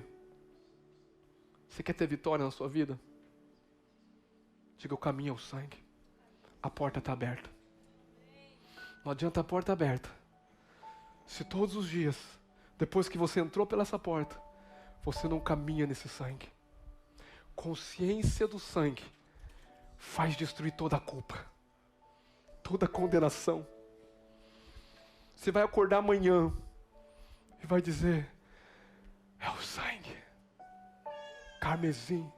Você quer ter vitória na sua vida? Diga, o caminho é o sangue. A porta está aberta. Não adianta a porta aberta, se todos os dias, depois que você entrou pela essa porta, você não caminha nesse sangue. Consciência do sangue faz destruir toda a culpa, toda a condenação. Você vai acordar amanhã e vai dizer, é o sangue, carmesim,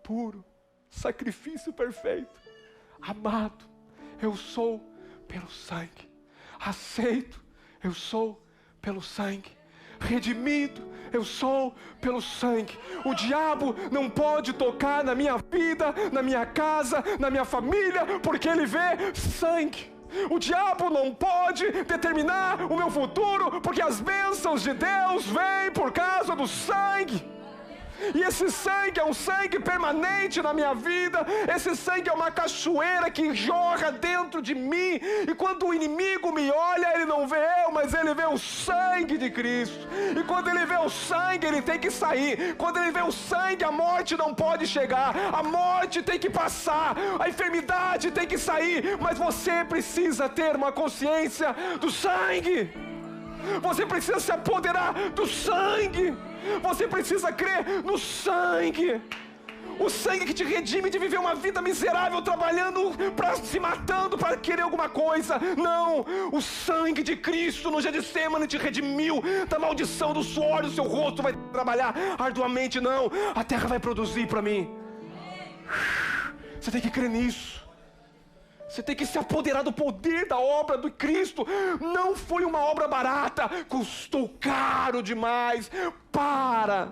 puro, sacrifício perfeito, amado, eu sou pelo sangue, aceito, eu sou pelo sangue, redimido, eu sou pelo sangue. O diabo não pode tocar na minha vida, na minha casa, na minha família, porque ele vê sangue. O diabo não pode determinar o meu futuro, porque as bênçãos de Deus vêm por causa do sangue. E esse sangue é um sangue permanente na minha vida. Esse sangue é uma cachoeira que jorra dentro de mim. E quando o inimigo me olha, ele não vê eu, mas ele vê o sangue de Cristo. E quando ele vê o sangue, ele tem que sair. Quando ele vê o sangue, a morte não pode chegar. A morte tem que passar. A enfermidade tem que sair. Mas você precisa ter uma consciência do sangue. Você precisa se apoderar do sangue. Você precisa crer no sangue. O sangue que te redime de viver uma vida miserável, trabalhando, se matando para querer alguma coisa. Não, o sangue de Cristo no Getsemane te redimiu da maldição do suor do seu rosto. Vai trabalhar arduamente, não. A terra vai produzir para mim. Você tem que crer nisso. Você tem que se apoderar do poder da obra do Cristo. Não foi uma obra barata, custou caro demais. Para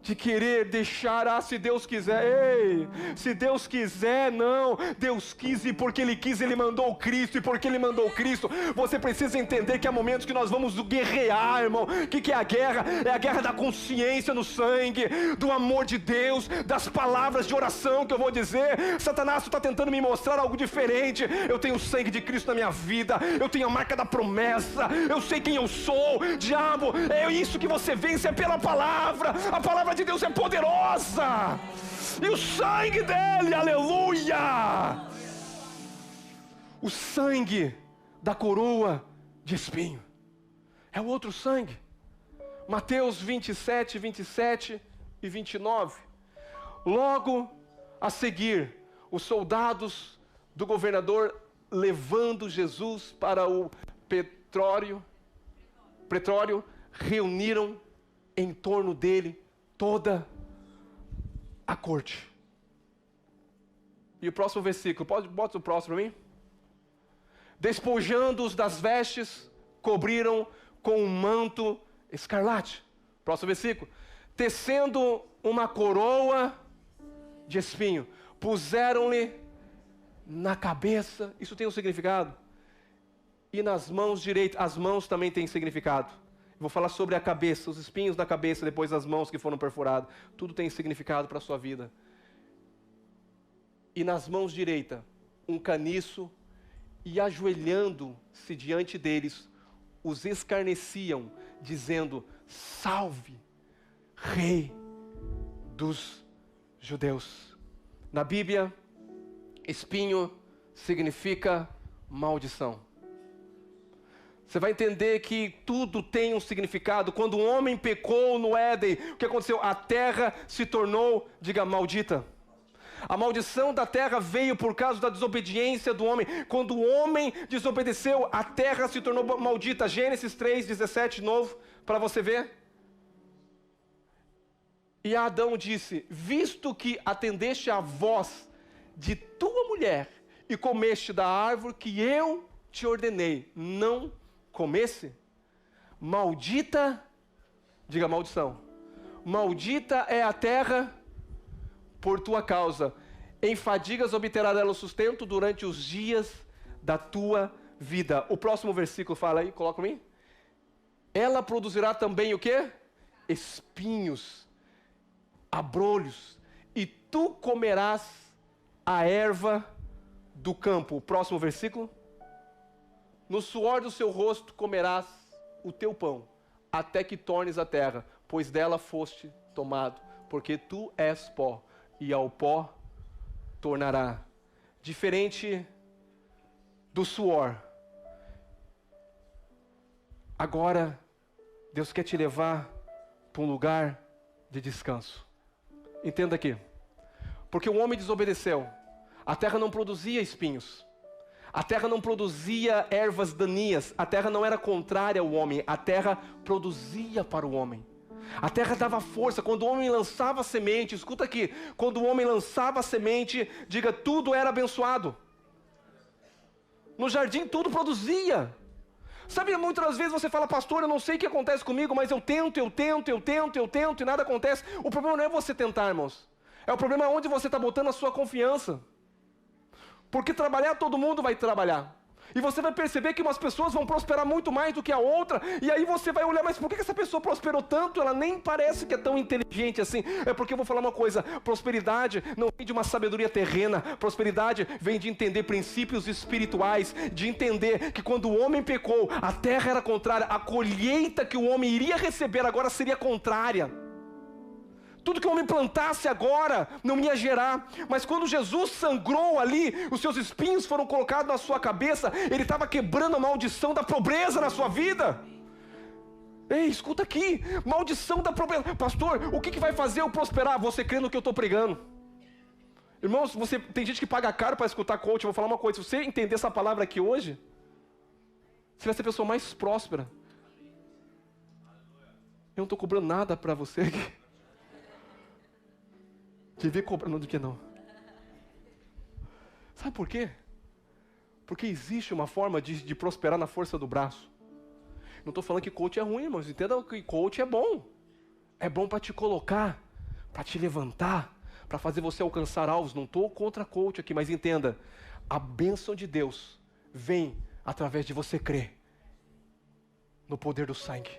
de querer deixar, se Deus quiser. Ei, se Deus quiser, não. Deus quis, e porque Ele quis, Ele mandou o Cristo. E porque Ele mandou o Cristo, você precisa entender que há momentos que nós vamos guerrear, irmão. O que é a guerra? É a guerra da consciência no sangue, do amor de Deus, das palavras de oração que eu vou dizer. Satanás está tentando me mostrar algo diferente. Eu tenho o sangue de Cristo na minha vida, eu tenho a marca da promessa, eu sei quem eu sou. Diabo, é isso que você vence, é pela palavra. A palavra de Deus é poderosa, e o sangue dele, aleluia, o sangue da coroa de espinho, é o outro sangue. Mateus 27, 27 e 29. Logo a seguir, os soldados do governador, levando Jesus para o pretório, reuniram em torno dele toda a corte. E o próximo versículo, bota o próximo para mim. Despojando-os das vestes, cobriram com um manto escarlate. Próximo versículo. Tecendo uma coroa de espinho, puseram-lhe na cabeça. Isso tem um significado. E nas mãos direitas, as mãos também têm significado. Vou falar sobre a cabeça, os espinhos da cabeça, depois as mãos que foram perfuradas. Tudo tem significado para a sua vida. E nas mãos direitas, um caniço e ajoelhando-se diante deles, os escarneciam, dizendo: salve, Rei dos Judeus. Na Bíblia, espinho significa maldição. Você vai entender que tudo tem um significado. Quando o homem pecou no Éden, o que aconteceu? A terra se tornou, diga, maldita. A maldição da terra veio por causa da desobediência do homem. Quando o homem desobedeceu, a terra se tornou maldita. Gênesis 3:17, de novo, para você ver. E Adão disse: visto que atendeste à voz de tua mulher e comeste da árvore que eu te ordenei, não comesse, maldita, diga maldição, maldita é a terra por tua causa, em fadigas obterá dela o sustento durante os dias da tua vida. O próximo versículo fala aí, coloca para mim. Ela produzirá também o quê? Espinhos, abrolhos, e tu comerás a erva do campo. O próximo versículo. No suor do seu rosto comerás o teu pão, até que tornes a terra, pois dela foste tomado, porque tu és pó, e ao pó tornará. Diferente do suor. Agora, Deus quer te levar para um lugar de descanso. Entenda aqui. Porque o homem desobedeceu. A terra não produzia espinhos. A terra não produzia ervas daninhas. A terra não era contrária ao homem. A terra produzia para o homem. A terra dava força. Quando o homem lançava a semente, escuta aqui. Quando o homem lançava a semente, diga, tudo era abençoado. No jardim tudo produzia. Sabe, muitas vezes você fala: pastor, eu não sei o que acontece comigo, mas eu tento e nada acontece. O problema não é você tentar, irmãos. É o problema onde você está botando a sua confiança. Porque trabalhar, todo mundo vai trabalhar. E você vai perceber que umas pessoas vão prosperar muito mais do que a outra. E aí você vai olhar: mas por que essa pessoa prosperou tanto? Ela nem parece que é tão inteligente assim. É porque eu vou falar uma coisa: prosperidade não vem de uma sabedoria terrena. Prosperidade vem de entender princípios espirituais. De entender que quando o homem pecou, a terra era contrária. A colheita que o homem iria receber agora seria contrária. Tudo que o homem plantasse agora não ia gerar. Mas quando Jesus sangrou ali, os seus espinhos foram colocados na sua cabeça, ele estava quebrando a maldição da pobreza na sua vida. Ei, escuta aqui, maldição da pobreza. Pastor, o que vai fazer eu prosperar? Você crê no que eu estou pregando. Irmãos, tem gente que paga caro para escutar coach. Eu vou falar uma coisa: se você entender essa palavra aqui hoje, você vai ser a pessoa mais próspera. Eu não estou cobrando nada para você aqui. Devia cobrar, não do que não. Sabe por quê? Porque existe uma forma de prosperar na força do braço. Não estou falando que coach é ruim, irmãos. Entenda que coach é bom. É bom para te colocar, para te levantar, para fazer você alcançar alvos. Não estou contra coach aqui, mas entenda. A bênção de Deus vem através de você crer no poder do sangue.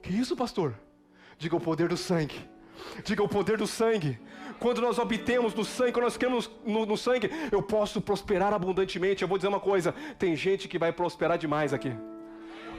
Que isso, pastor? Diga o poder do sangue. Diga o poder do sangue. Quando nós obtemos do sangue, quando nós cremos no sangue, eu posso prosperar abundantemente. Eu vou dizer uma coisa: tem gente que vai prosperar demais aqui.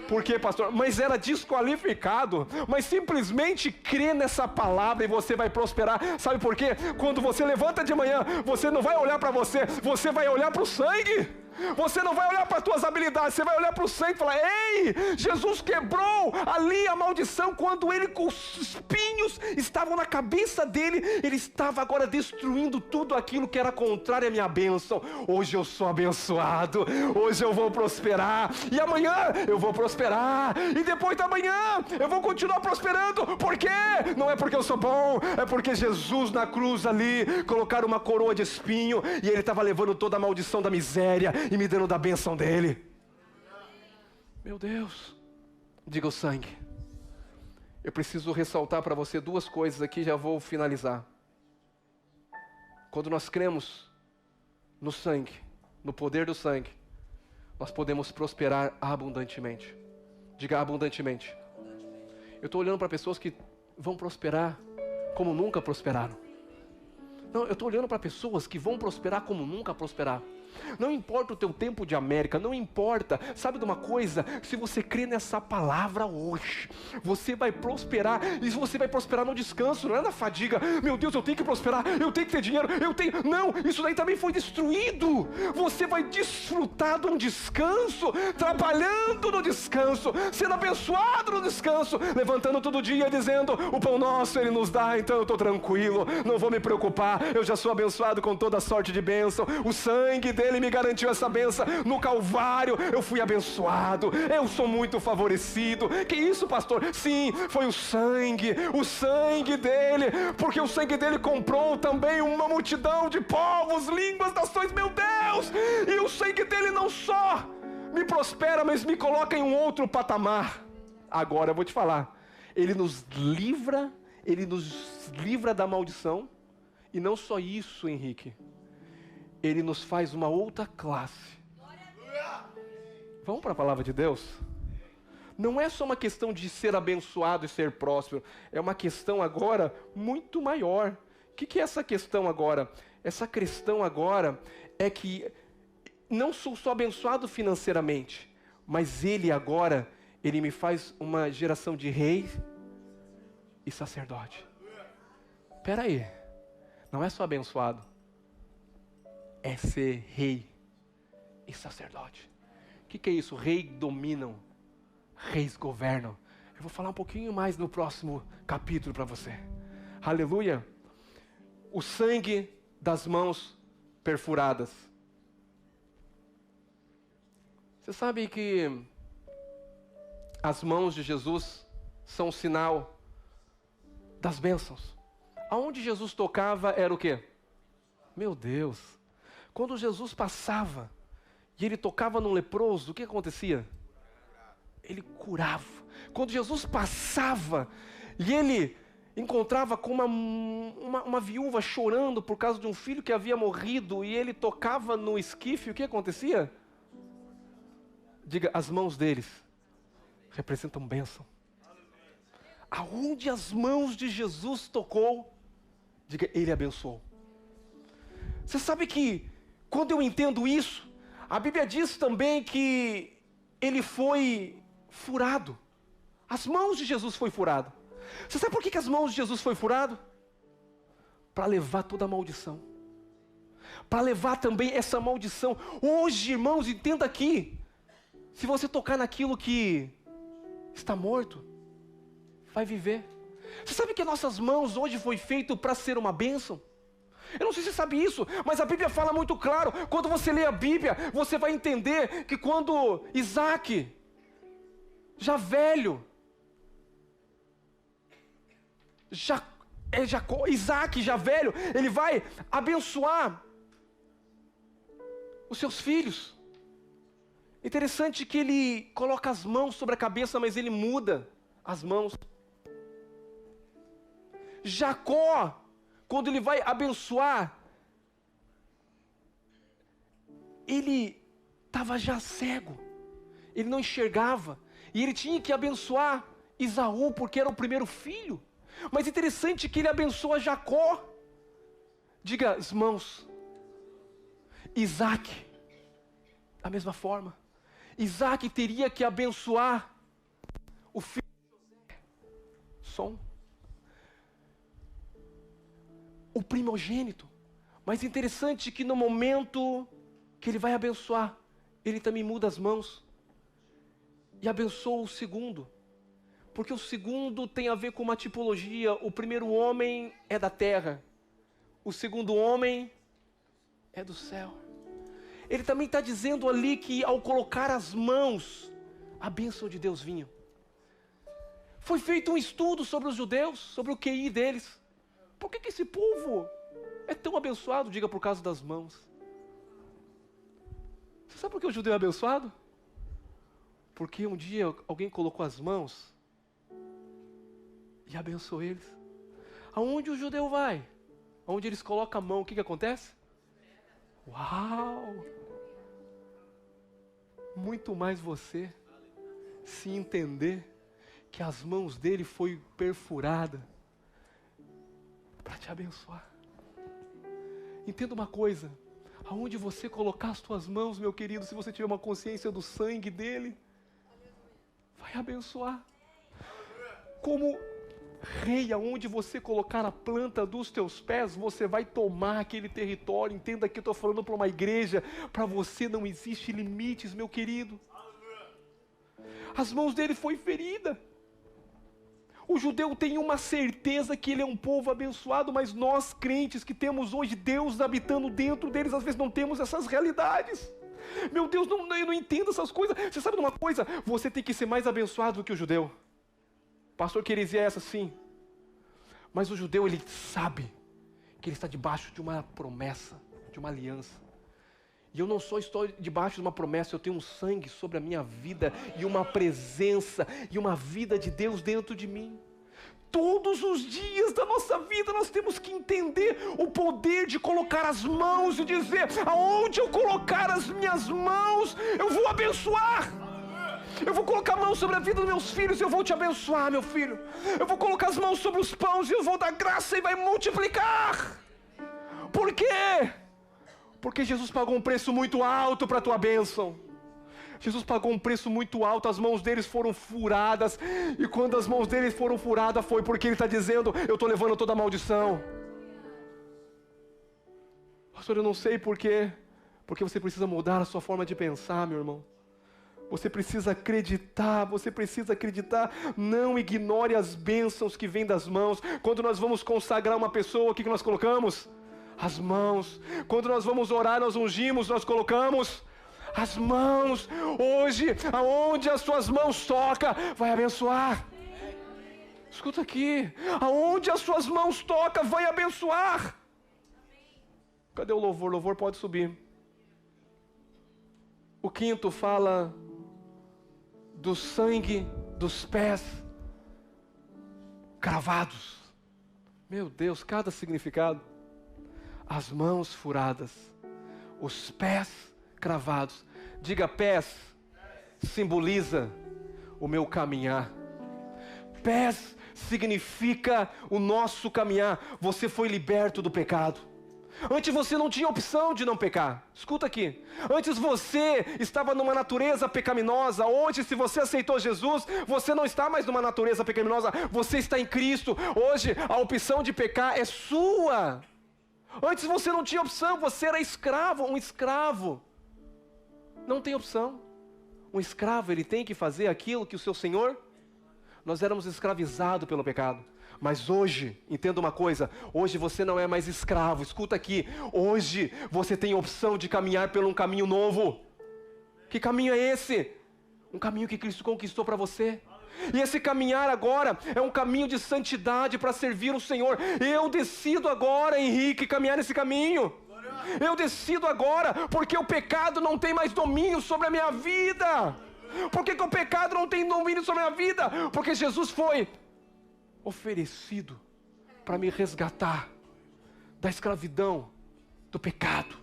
Por quê, pastor? Mas era desqualificado. Mas simplesmente crê nessa palavra e você vai prosperar. Sabe por quê? Quando você levanta de manhã, você não vai olhar para você, você vai olhar para o sangue. Você não vai olhar para as tuas habilidades, você vai olhar para o sangue e falar: ei, Jesus quebrou ali a maldição. Quando ele, com os espinhos estavam na cabeça dele, ele estava agora destruindo tudo aquilo que era contrário à minha bênção. Hoje eu sou abençoado, hoje eu vou prosperar, e amanhã eu vou prosperar, e depois da manhã eu vou continuar prosperando. Por quê? Não é porque eu sou bom, é porque Jesus na cruz ali colocaram uma coroa de espinho, e ele estava levando toda a maldição da miséria e me dando da bênção dele. Meu Deus. Diga o sangue. Eu preciso ressaltar para você duas coisas aqui, já vou finalizar. Quando nós cremos no sangue, no poder do sangue, nós podemos prosperar abundantemente. Diga abundantemente. Eu estou olhando para pessoas que vão prosperar como nunca prosperaram. Não, eu estou olhando para pessoas que vão prosperar como nunca prosperaram. Não importa o teu tempo de América, não importa, sabe de uma coisa? Se você crê nessa palavra hoje, você vai prosperar, e você vai prosperar no descanso, não é na fadiga. Meu Deus, eu tenho que prosperar, eu tenho que ter dinheiro, não, isso daí também foi destruído. Você vai desfrutar de um descanso, trabalhando no descanso, sendo abençoado no descanso, levantando todo dia dizendo, o pão nosso Ele nos dá, então eu estou tranquilo, não vou me preocupar, eu já sou abençoado com toda sorte de bênção, o sangue dele me garantiu essa bênção, no Calvário eu fui abençoado, eu sou muito favorecido. Que isso, pastor? Sim, foi o sangue dele, porque o sangue dele comprou também uma multidão de povos, línguas, nações, meu Deus, e o sangue dele não só me prospera, mas me coloca em um outro patamar. Agora eu vou te falar, ele nos livra da maldição, e não só isso, Henrique, Ele nos faz uma outra classe. Vamos para a palavra de Deus? Não é só uma questão de ser abençoado e ser próspero. É uma questão agora muito maior. O que é essa questão agora? Essa questão agora é que não sou só abençoado financeiramente, mas Ele agora, Ele me faz uma geração de rei e sacerdote. Espera aí, não é só abençoado, é ser rei e sacerdote. O que é isso? Reis dominam, reis governam. Eu vou falar um pouquinho mais no próximo capítulo para você. Aleluia. O sangue das mãos perfuradas. Você sabe que as mãos de Jesus são um sinal das bênçãos. Aonde Jesus tocava era o quê? Meu Deus. Quando Jesus passava e ele tocava num leproso, o que acontecia? Ele curava. Quando Jesus passava e ele encontrava com uma viúva chorando por causa de um filho que havia morrido, e ele tocava no esquife, o que acontecia? Diga, as mãos deles representam bênção. Aonde as mãos de Jesus tocou, diga, ele abençoou. Você sabe que quando eu entendo isso, a Bíblia diz também que ele foi furado. As mãos de Jesus foi furado. Você sabe por que as mãos de Jesus foi furado? Para levar toda a maldição. Para levar também essa maldição. Hoje, irmãos, entenda aqui. Se você tocar naquilo que está morto, vai viver. Você sabe que as nossas mãos hoje foi feito para ser uma bênção? Eu não sei se você sabe isso, mas a Bíblia fala muito claro. Quando você lê a Bíblia, você vai entender que quando Isaac, já velho, Isaac já velho, ele vai abençoar os seus filhos. Interessante que ele coloca as mãos sobre a cabeça, mas ele muda as mãos. Jacó, quando ele vai abençoar, ele estava já cego, ele não enxergava, e ele tinha que abençoar Esaú, porque era o primeiro filho. Mas interessante que ele abençoa Jacó. Diga, as mãos. Isaac, da mesma forma. Isaac teria que abençoar o filho de José, o primogênito. Mas interessante que no momento que ele vai abençoar, ele também muda as mãos e abençoa o segundo, porque o segundo tem a ver com uma tipologia. O primeiro homem é da terra, o segundo homem é do céu. Ele também está dizendo ali que ao colocar as mãos, a bênção de Deus vinha. Foi feito um estudo sobre os judeus, sobre o QI deles. Por que esse povo é tão abençoado? Diga, por causa das mãos. Você sabe por que o judeu é abençoado? Porque um dia alguém colocou as mãos e abençoou eles. Aonde o judeu vai? Aonde eles colocam a mão, o que acontece? Uau! Muito mais você se entender que as mãos dele foi perfurada para te abençoar. Entenda uma coisa, aonde você colocar as tuas mãos, meu querido, se você tiver uma consciência do sangue dele, vai abençoar. Como rei, aonde você colocar a planta dos teus pés, você vai tomar aquele território. Entenda que eu estou falando para uma igreja, para você não existe limites, meu querido. As mãos dele foi ferida. O judeu tem uma certeza que ele é um povo abençoado, mas nós crentes que temos hoje Deus habitando dentro deles, às vezes não temos essas realidades. Meu Deus, eu não entendo essas coisas. Você sabe de uma coisa? Você tem que ser mais abençoado do que o judeu. Pastor, que heresia é essa? Sim. Mas o judeu, ele sabe que ele está debaixo de uma promessa, de uma aliança. E eu não só estou debaixo de uma promessa, eu tenho um sangue sobre a minha vida e uma presença e uma vida de Deus dentro de mim. Todos os dias da nossa vida nós temos que entender o poder de colocar as mãos e dizer: aonde eu colocar as minhas mãos, eu vou abençoar. Eu vou colocar a mão sobre a vida dos meus filhos e eu vou te abençoar, meu filho. Eu vou colocar as mãos sobre os pães e eu vou dar graça e vai multiplicar. Por quê? Porque Jesus pagou um preço muito alto para a tua bênção. Jesus pagou um preço muito alto, as mãos deles foram furadas. E quando as mãos deles foram furadas foi porque ele está dizendo: eu estou levando toda a maldição. Pastor, eu não sei por quê. Porque você precisa mudar a sua forma de pensar, meu irmão. Você precisa acreditar, não ignore as bênçãos que vêm das mãos. Quando nós vamos consagrar uma pessoa, o que nós colocamos? As mãos. Quando nós vamos orar, nós ungimos, nós colocamos as mãos. Hoje, aonde as suas mãos tocam, vai abençoar. Escuta aqui, aonde as suas mãos tocam, vai abençoar. Cadê o louvor? O louvor pode subir. O quinto fala do sangue dos pés cravados. Meu Deus, cada significado. As mãos furadas, os pés cravados. Diga: pés simboliza o meu caminhar. Pés significa o nosso caminhar. Você foi liberto do pecado. Antes você não tinha opção de não pecar. Escuta aqui. Antes você estava numa natureza pecaminosa. Hoje, se você aceitou Jesus, você não está mais numa natureza pecaminosa. Você está em Cristo. Hoje a opção de pecar é sua. Antes você não tinha opção, você era escravo. Um escravo não tem opção. Um escravo, ele tem que fazer aquilo que o seu senhor... Nós éramos escravizados pelo pecado. Mas hoje, entenda uma coisa, hoje você não é mais escravo. Escuta aqui, hoje você tem opção de caminhar por um caminho novo. Que caminho é esse? Um caminho que Cristo conquistou para você. E esse caminhar agora é um caminho de santidade para servir o Senhor. Eu decido agora, Henrique, caminhar nesse caminho. Eu decido agora, porque o pecado não tem mais domínio sobre a minha vida. Por que o pecado não tem domínio sobre a minha vida? Porque Jesus foi oferecido para me resgatar da escravidão, do pecado.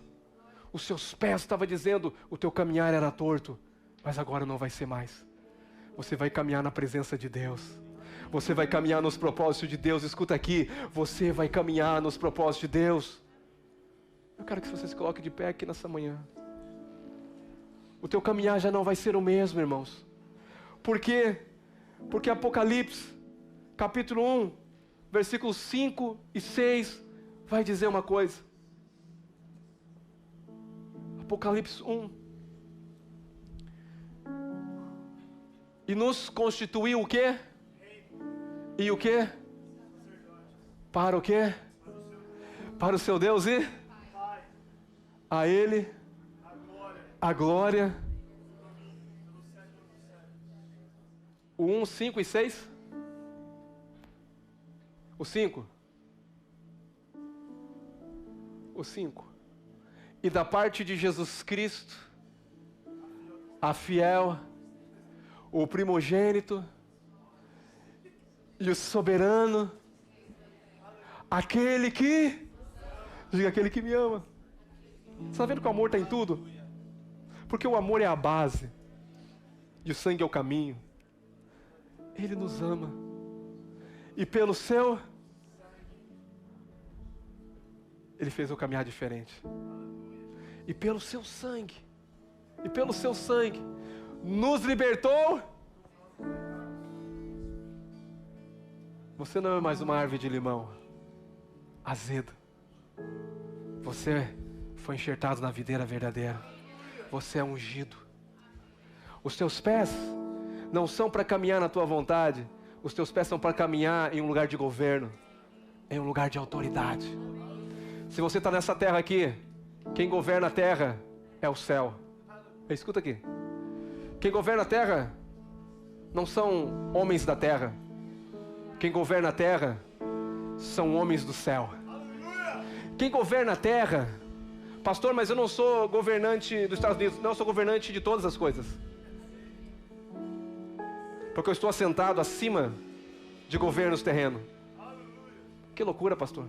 Os seus pés, estava dizendo, o teu caminhar era torto, mas agora não vai ser mais. Você vai caminhar na presença de Deus. Você vai caminhar nos propósitos de Deus. Escuta aqui, você vai caminhar nos propósitos de Deus. Eu quero que você se coloque de pé aqui nessa manhã. O teu caminhar já não vai ser o mesmo, irmãos. Por quê? Porque Apocalipse, capítulo 1, versículos 5 e 6, vai dizer uma coisa. Apocalipse 1. E nos constituiu o quê? E o quê? Para o quê? Para o seu Deus e? A Ele a glória. O 1, 5 e 6? O 5? O 5. E da parte de Jesus Cristo, a fiel, o primogênito e o soberano, aquele que, diga, aquele que me ama. Você está vendo que o amor está em tudo? Porque o amor é a base, e o sangue é o caminho. Ele nos ama, e pelo seu, Ele fez eu caminhar diferente. E pelo seu sangue, nos libertou. Você não é mais uma árvore de limão azeda. Você foi enxertado na videira verdadeira. Você é ungido. Os teus pés não são para caminhar na tua vontade. Os teus pés são para caminhar em um lugar de governo, em um lugar de autoridade. Se você está nessa terra aqui, quem governa a terra é o céu. Escuta aqui. Quem governa a terra não são homens da terra. Quem governa a terra são homens do céu. Quem governa a terra... Pastor, mas eu não sou governante dos Estados Unidos. Não, eu sou governante de todas as coisas. Porque eu estou assentado acima de governos terrenos. Que loucura, pastor.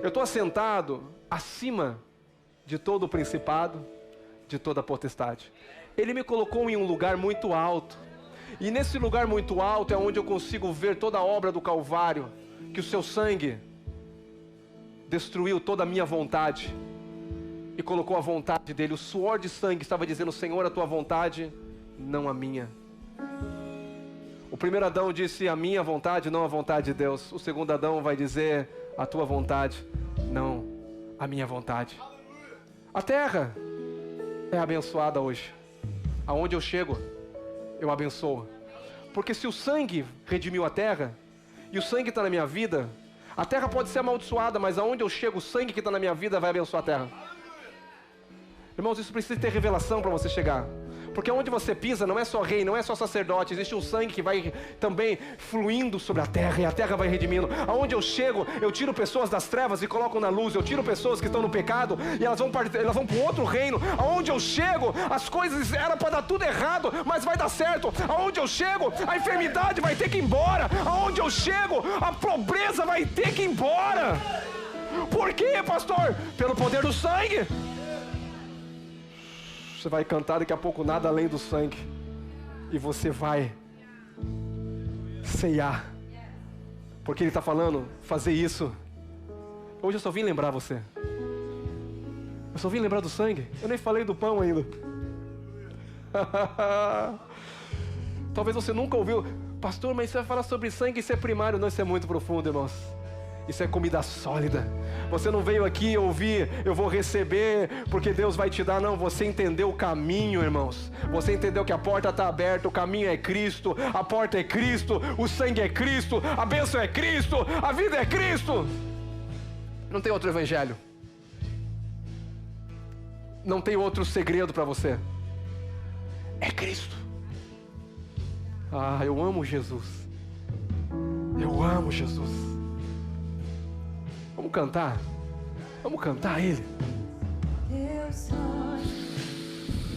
Eu estou assentado acima de todo o principado, de toda a potestade. Ele me colocou em um lugar muito alto. E nesse lugar muito alto é onde eu consigo ver toda a obra do Calvário. Que o seu sangue destruiu toda a minha vontade e colocou a vontade dele. O suor de sangue estava dizendo: Senhor, a tua vontade, não a minha. O primeiro Adão disse: a minha vontade, não a vontade de Deus. O segundo Adão vai dizer: a tua vontade, não a minha vontade. A terra é abençoada hoje. Aonde eu chego, eu abençoo. Porque se o sangue redimiu a terra, e o sangue está na minha vida, a terra pode ser amaldiçoada, mas aonde eu chego, o sangue que está na minha vida vai abençoar a terra. Irmãos, isso precisa ter revelação para você chegar. Porque onde você pisa não é só rei, não é só sacerdote. Existe um sangue que vai também fluindo sobre a terra, e a terra vai redimindo. Aonde eu chego, eu tiro pessoas das trevas e coloco na luz. Eu tiro pessoas que estão no pecado e elas vão para um outro reino. Aonde eu chego, as coisas eram para dar tudo errado, mas vai dar certo. Aonde eu chego, a enfermidade vai ter que ir embora. Aonde eu chego, a pobreza vai ter que ir embora. Por quê, pastor? Pelo poder do sangue. Você vai cantar daqui a pouco nada além do sangue. E você vai ceiar. Porque Ele está falando, fazer isso. Hoje eu só vim lembrar você. Eu só vim lembrar do sangue. Eu nem falei do pão ainda. Talvez você nunca ouviu. Pastor, mas você vai falar sobre sangue, isso é primário. Não, isso é muito profundo, irmãos. Isso é comida sólida. Você não veio aqui ouvir, eu vou receber porque Deus vai te dar. Não, você entendeu o caminho, irmãos. Você entendeu que a porta está aberta, o caminho é Cristo, a porta é Cristo, o sangue é Cristo, a bênção é Cristo, a vida é Cristo. Não tem outro evangelho. Não tem outro segredo para você. É Cristo. Ah, eu amo Jesus. Eu amo Jesus. Vamos cantar? Vamos cantar Ele. Teu sonho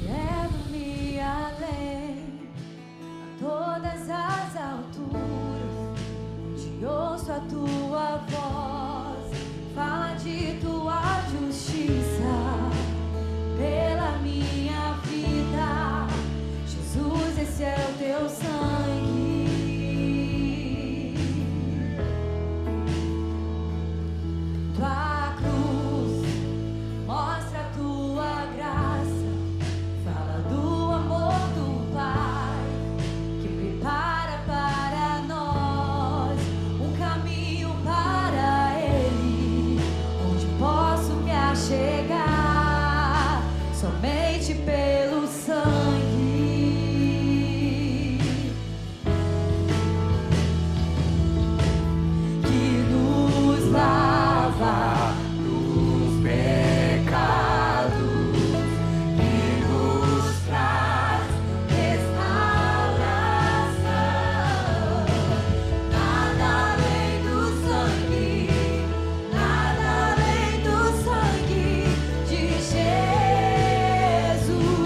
leva-me além, a todas as alturas, onde ouço a tua voz, fala de tua justiça, pela minha vida. Jesus, esse é o teu sangue. Tua cruz mostra a tua graça, fala do amor do Pai, que prepara para nós um caminho para Ele, onde posso me achegar somente pelo sangue. Jesus.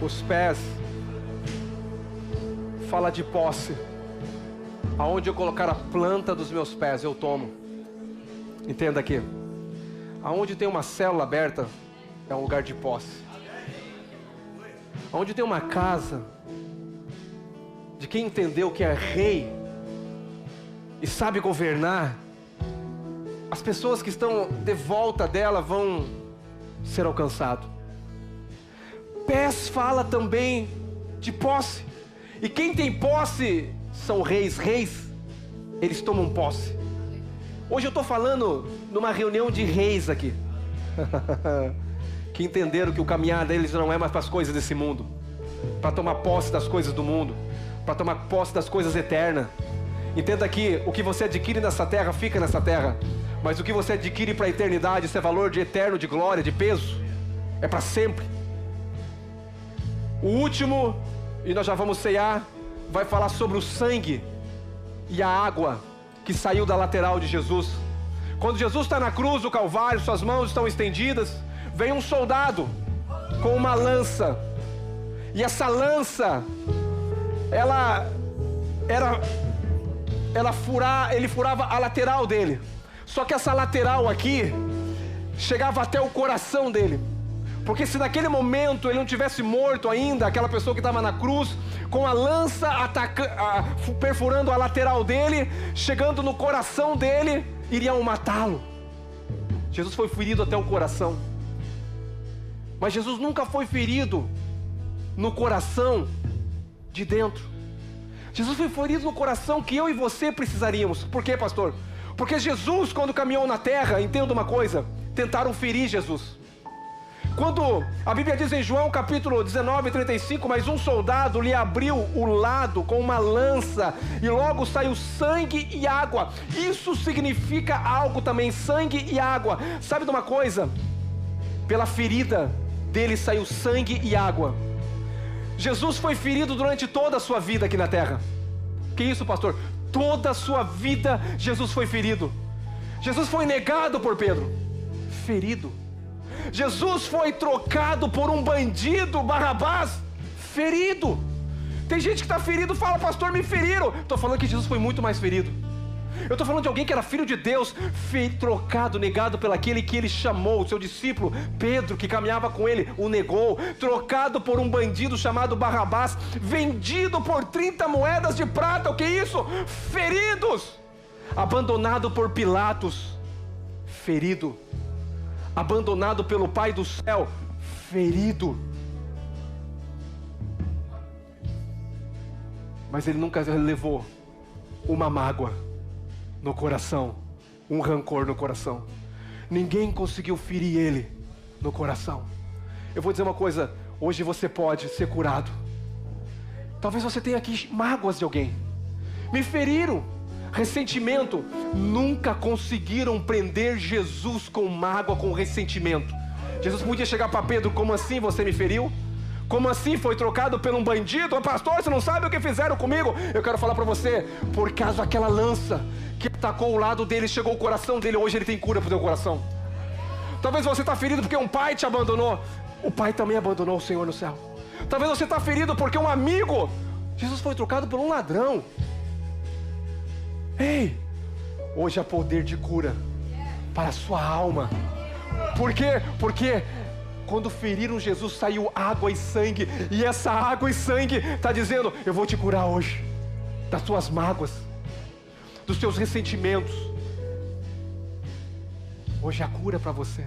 Os pés fala de posse. Aonde eu colocar a planta dos meus pés, eu tomo. Entenda aqui. Aonde tem uma célula aberta, é um lugar de posse. Aonde tem uma casa de quem entendeu que é rei e sabe governar, as pessoas que estão de volta dela vão ser alcançadas. Pés fala também de posse. E quem tem posse são reis. Reis, eles tomam posse. Hoje eu estou falando numa reunião de reis aqui. Que entenderam que o caminhar deles não é mais para as coisas desse mundo, para tomar posse das coisas do mundo, para tomar posse das coisas eternas. Entenda que o que você adquire nessa terra fica nessa terra, mas o que você adquire para a eternidade, isso é valor de eterno, de glória, de peso, é para sempre. O último, e nós já vamos cear, vai falar sobre o sangue e a água que saiu da lateral de Jesus. Quando Jesus está na cruz do Calvário, suas mãos estão estendidas, vem um soldado com uma lança, e essa lança, ele furava a lateral dele. Só que essa lateral aqui chegava até o coração dele, porque se naquele momento ele não tivesse morto ainda, aquela pessoa que estava na cruz, com a lança perfurando a lateral dele, chegando no coração dele, iriam matá-lo. Jesus foi ferido até o coração. Mas Jesus nunca foi ferido no coração de dentro. Jesus foi ferido no coração que eu e você precisaríamos. Por quê, pastor? Porque Jesus, quando caminhou na terra, entenda uma coisa, tentaram ferir Jesus. Quando a Bíblia diz em João capítulo 19, 35, mas um soldado lhe abriu o lado com uma lança e logo saiu sangue e água. Isso significa algo também, sangue e água. Sabe de uma coisa? Pela ferida dele saiu sangue e água. Jesus foi ferido durante toda a sua vida aqui na terra. Que isso, pastor? Toda a sua vida Jesus foi ferido. Jesus foi negado por Pedro, ferido. Jesus foi trocado por um bandido, Barrabás, ferido. Tem gente que está ferido e fala, pastor, me feriram. Estou falando que Jesus foi muito mais ferido. Eu estou falando de alguém que era filho de Deus, trocado, negado pelo aquele que ele chamou, o seu discípulo Pedro, que caminhava com ele, o negou. Trocado por um bandido chamado Barrabás, vendido por 30 moedas de prata. O que é isso? Feridos. Abandonado por Pilatos, ferido. Abandonado pelo Pai do céu, ferido. Mas ele nunca levou uma mágoa no coração, um rancor no coração. Ninguém conseguiu ferir ele no coração. Eu vou dizer uma coisa, hoje você pode ser curado. Talvez você tenha aqui mágoas de alguém. Me feriram, ressentimento. Nunca conseguiram prender Jesus com mágoa, com ressentimento. Jesus podia chegar para Pedro, como assim você me feriu? Como assim foi trocado por um bandido? Oh, pastor, você não sabe o que fizeram comigo? Eu quero falar para você, por causa daquela lança que atacou o lado dele, chegou o coração dele, hoje ele tem cura para o teu coração. Talvez você está ferido porque um pai te abandonou. O pai também abandonou o Senhor no céu. Talvez você está ferido porque um amigo, Jesus foi trocado por um ladrão. Ei, hoje há poder de cura para a sua alma. Por quê? Porque quando feriram Jesus, saiu água e sangue. E essa água e sangue está dizendo, eu vou te curar hoje das suas mágoas, dos seus ressentimentos. Hoje há cura para você.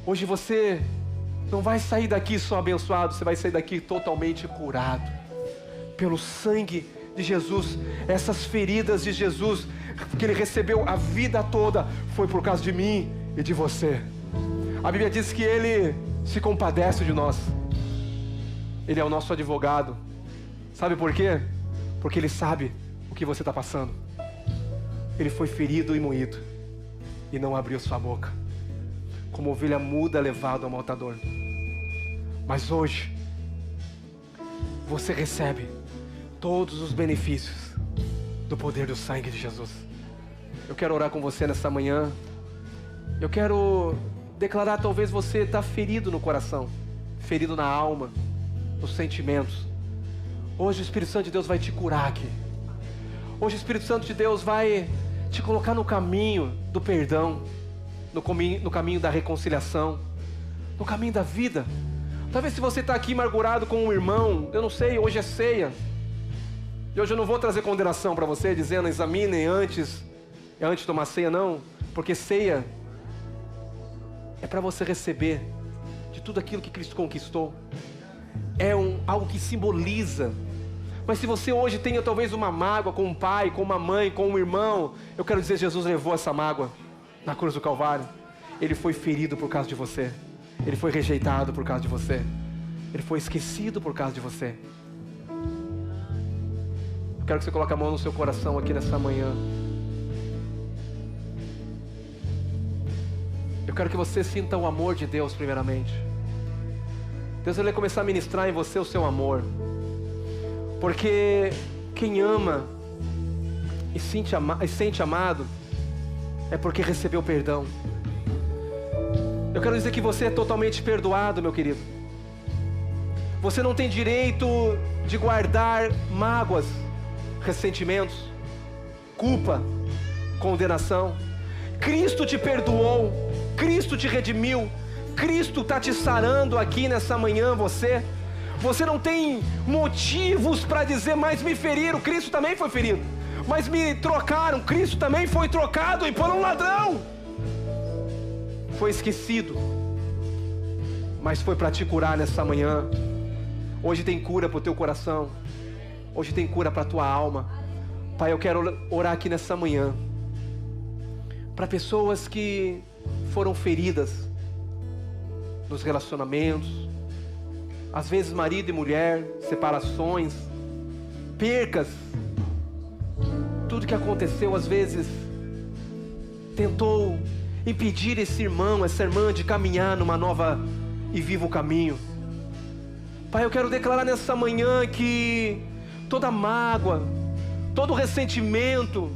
Hoje você não vai sair daqui só abençoado, você vai sair daqui totalmente curado pelo sangue de Jesus. Essas feridas de Jesus que ele recebeu a vida toda foi por causa de mim e de você. A Bíblia diz que ele se compadece de nós. Ele é o nosso advogado. Sabe por quê? Porque ele sabe o que você está passando. Ele foi ferido e moído e não abriu sua boca, como ovelha muda levado ao matador. Mas hoje você recebe todos os benefícios do poder do sangue de Jesus. Eu quero orar com você nessa manhã. Eu quero declarar, talvez você está ferido no coração, ferido na alma, nos sentimentos. Hoje o Espírito Santo de Deus vai te curar aqui. Hoje o Espírito Santo de Deus vai te colocar no caminho do perdão, no caminho da reconciliação, no caminho da vida. Talvez se você está aqui amargurado com um irmão, eu não sei, hoje é ceia. E hoje eu não vou trazer condenação para você, dizendo examinem antes de tomar ceia, não. Porque ceia é para você receber de tudo aquilo que Cristo conquistou. É algo que simboliza. Mas se você hoje tem talvez uma mágoa com um pai, com uma mãe, com um irmão, eu quero dizer, Jesus levou essa mágoa na cruz do Calvário. Ele foi ferido por causa de você. Ele foi rejeitado por causa de você. Ele foi esquecido por causa de você. Eu quero que você coloque a mão no seu coração aqui nessa manhã. Eu quero que você sinta o amor de Deus primeiramente. Deus vai começar a ministrar em você o seu amor. Porque quem ama e sente amado é porque recebeu perdão. Eu quero dizer que você é totalmente perdoado, meu querido. Você não tem direito de guardar mágoas, ressentimentos, culpa, condenação. Cristo te perdoou, Cristo te redimiu, Cristo está te sarando aqui nessa manhã. Você não tem motivos para dizer, mas me feriram. Cristo também foi ferido. Mas me trocaram. Cristo também foi trocado e por um ladrão. Foi esquecido, mas foi para te curar nessa manhã. Hoje tem cura para o teu coração. Hoje tem cura para a tua alma. Pai, eu quero orar aqui nessa manhã para pessoas que foram feridas nos relacionamentos, às vezes marido e mulher, separações, percas. Tudo que aconteceu às vezes tentou impedir esse irmão, essa irmã de caminhar numa nova e vivo caminho. Pai, eu quero declarar nessa manhã que toda mágoa, todo ressentimento,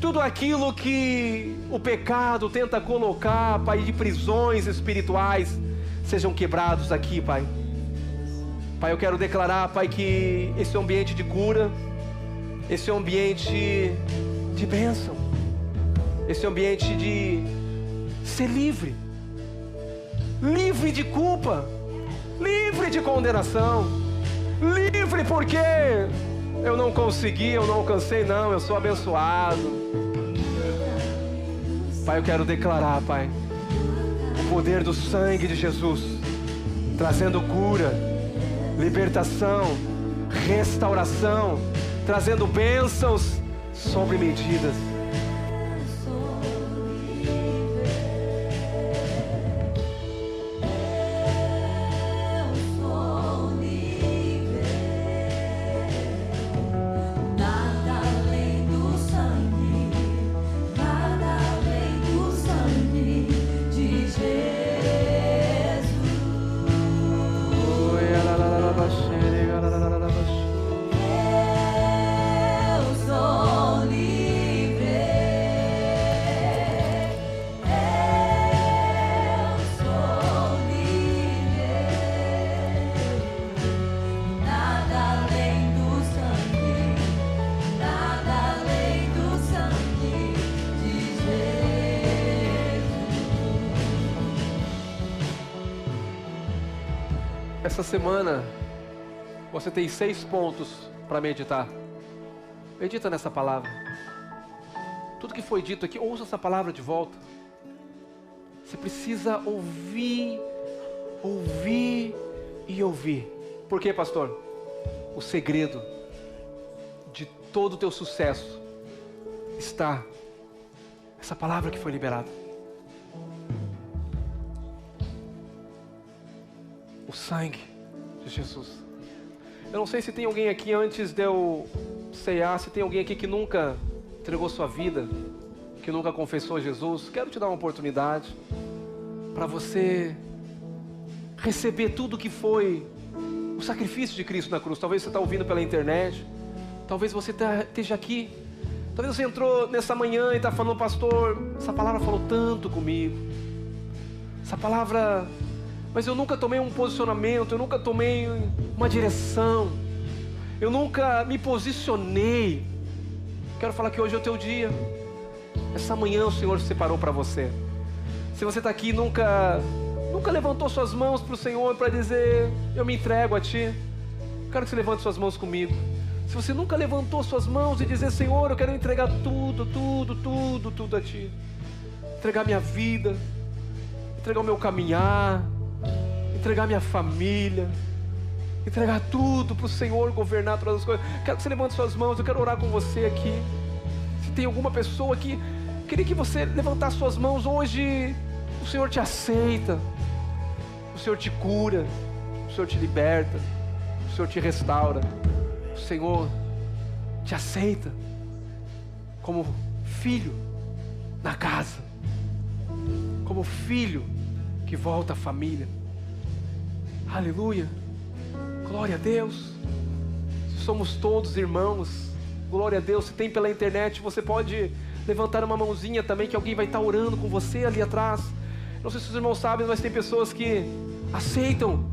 tudo aquilo que o pecado tenta colocar, Pai, de prisões espirituais, sejam quebrados aqui, Pai. Pai, eu quero declarar, Pai, que esse é um ambiente de cura, esse é um ambiente de bênção, esse é um ambiente de ser livre, livre de culpa, livre de condenação, livre porque eu não consegui, eu não alcancei, não, eu sou abençoado. Pai, eu quero declarar, Pai, o poder do sangue de Jesus, trazendo cura, libertação, restauração, trazendo bênçãos sobre medidas. Essa semana você tem 6 pontos para meditar. Medita nessa palavra. Tudo que foi dito aqui, ouça essa palavra de volta. Você precisa ouvir, ouvir e ouvir. Por quê, pastor? O segredo de todo o teu sucesso está nessa palavra que foi liberada. O sangue de Jesus. Eu não sei se tem alguém aqui antes de eu ceiar, se tem alguém aqui que nunca entregou sua vida, que nunca confessou Jesus. Quero te dar uma oportunidade para você receber tudo que foi o sacrifício de Cristo na cruz. Talvez você está ouvindo pela internet, talvez você esteja aqui, talvez você entrou nessa manhã e está falando, pastor, essa palavra falou tanto comigo, essa palavra mas eu nunca tomei um posicionamento, eu nunca tomei uma direção, eu nunca me posicionei. Quero falar que hoje é o teu dia. Essa manhã o Senhor separou para você. Se você está aqui e nunca levantou suas mãos para o Senhor para dizer, eu me entrego a Ti, quero que você levante suas mãos comigo. Se você nunca levantou suas mãos e dizer, Senhor, eu quero entregar tudo a Ti. Entregar minha vida, entregar o meu caminhar, entregar minha família, entregar tudo para o Senhor governar todas as coisas. Quero que você levante suas mãos, eu quero orar com você aqui. Se tem alguma pessoa aqui, queria que você levantasse suas mãos hoje. O Senhor te aceita, o Senhor te cura, o Senhor te liberta, o Senhor te restaura. O Senhor te aceita como filho na casa, como filho que volta à família. Aleluia, glória a Deus. Somos todos irmãos, glória a Deus. Se tem pela internet, você pode levantar uma mãozinha também, que alguém vai estar orando com você ali atrás. Não sei se os irmãos sabem, mas tem pessoas que aceitam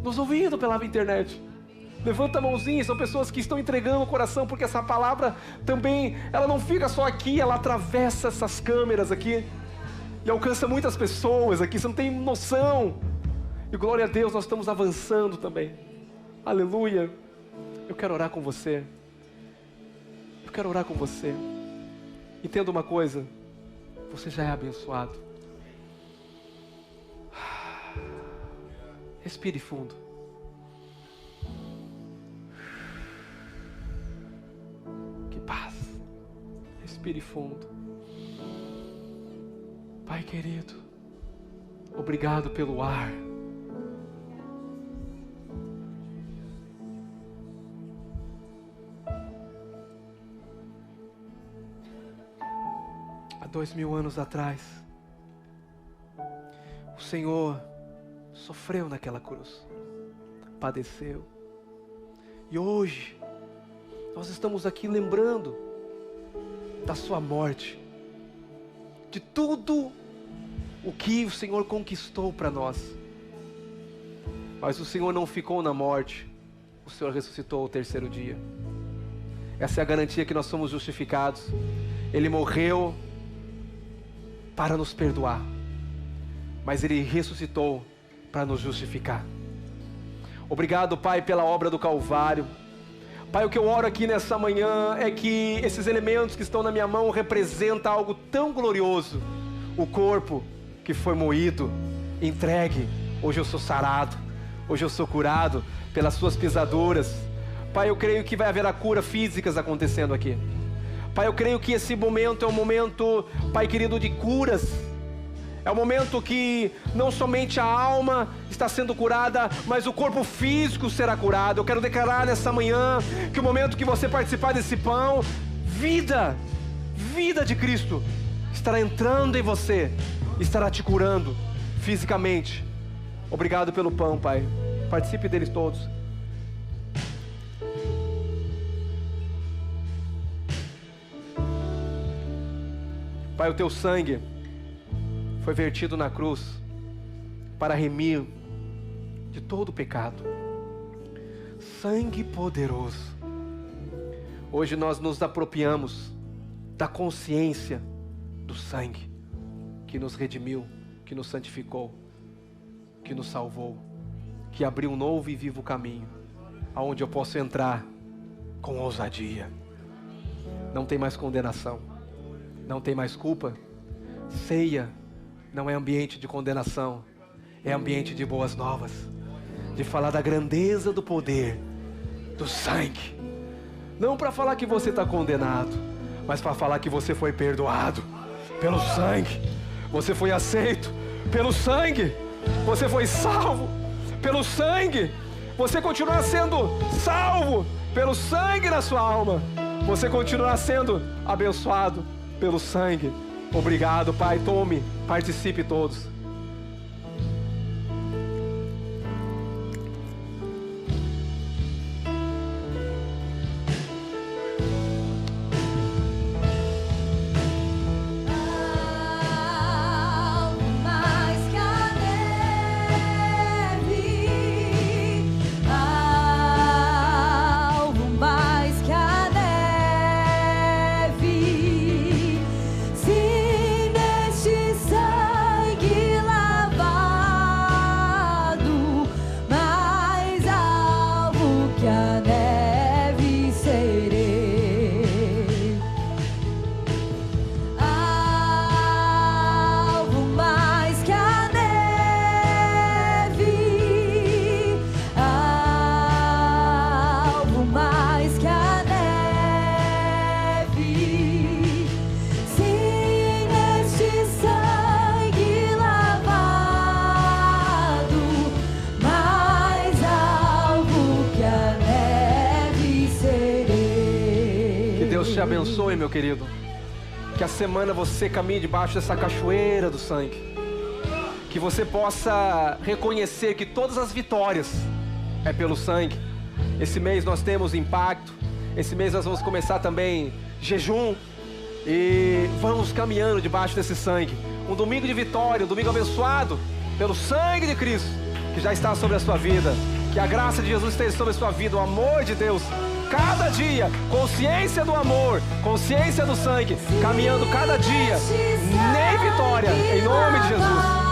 nos ouvindo pela internet. Levanta a mãozinha, são pessoas que estão entregando o coração, porque essa palavra também, ela não fica só aqui, ela atravessa essas câmeras aqui e alcança muitas pessoas aqui, você não tem noção. E glória a Deus, nós estamos avançando também. Aleluia. Eu quero orar com você. Eu quero orar com você. Entenda uma coisa, você já é abençoado. Respire fundo. Que paz. Respire fundo. Pai querido, obrigado pelo ar. Há 2000 anos atrás, o Senhor sofreu naquela cruz, padeceu. E hoje, nós estamos aqui lembrando da sua morte, de tudo o que o Senhor conquistou para nós. Mas o Senhor não ficou na morte, o Senhor ressuscitou ao terceiro dia. Essa é a garantia que nós somos justificados. Ele morreu para nos perdoar, mas Ele ressuscitou para nos justificar. Obrigado, Pai, pela obra do Calvário. Pai, o que eu oro aqui nessa manhã é que esses elementos que estão na minha mão representam algo tão glorioso. O corpo que foi moído, entregue. Hoje eu sou sarado, hoje eu sou curado pelas suas pisaduras. Pai, eu creio que vai haver a cura físicas acontecendo aqui. Pai, eu creio que esse momento é um momento, Pai querido, de curas. É um momento que não somente a alma está sendo curada, mas o corpo físico será curado. Eu quero declarar nessa manhã que o momento que você participar desse pão, vida de Cristo estará entrando em você, estará te curando fisicamente. Obrigado pelo pão, Pai. Participe deles todos. Pai, o teu sangue foi vertido na cruz para remir de todo o pecado. Sangue poderoso. Hoje nós nos apropriamos da consciência do sangue que nos redimiu, que nos santificou, que nos salvou, que abriu um novo e vivo caminho, aonde eu posso entrar com ousadia. Não tem mais condenação, não tem mais culpa. Ceia não é ambiente de condenação, é ambiente de boas novas, de falar da grandeza do poder do sangue. Não para falar que você está condenado, mas para falar que você foi perdoado pelo sangue. Você foi aceito pelo sangue. Você foi salvo pelo sangue. Você continua sendo salvo pelo sangue na sua alma. Você continua sendo abençoado pelo sangue. Obrigado, Pai. Tome, participe todos. abençoe, meu querido. Que a semana você caminhe debaixo dessa cachoeira do sangue. Que você possa reconhecer que todas as vitórias é pelo sangue. Esse mês nós temos impacto. Esse mês nós vamos começar também jejum. E vamos caminhando debaixo desse sangue. Um domingo de vitória, um domingo abençoado pelo sangue de Cristo, que já está sobre a sua vida. Que a graça de Jesus esteja sobre a sua vida, o amor de Deus. Cada dia, consciência do amor, consciência do sangue, caminhando cada dia em vitória, em nome de Jesus.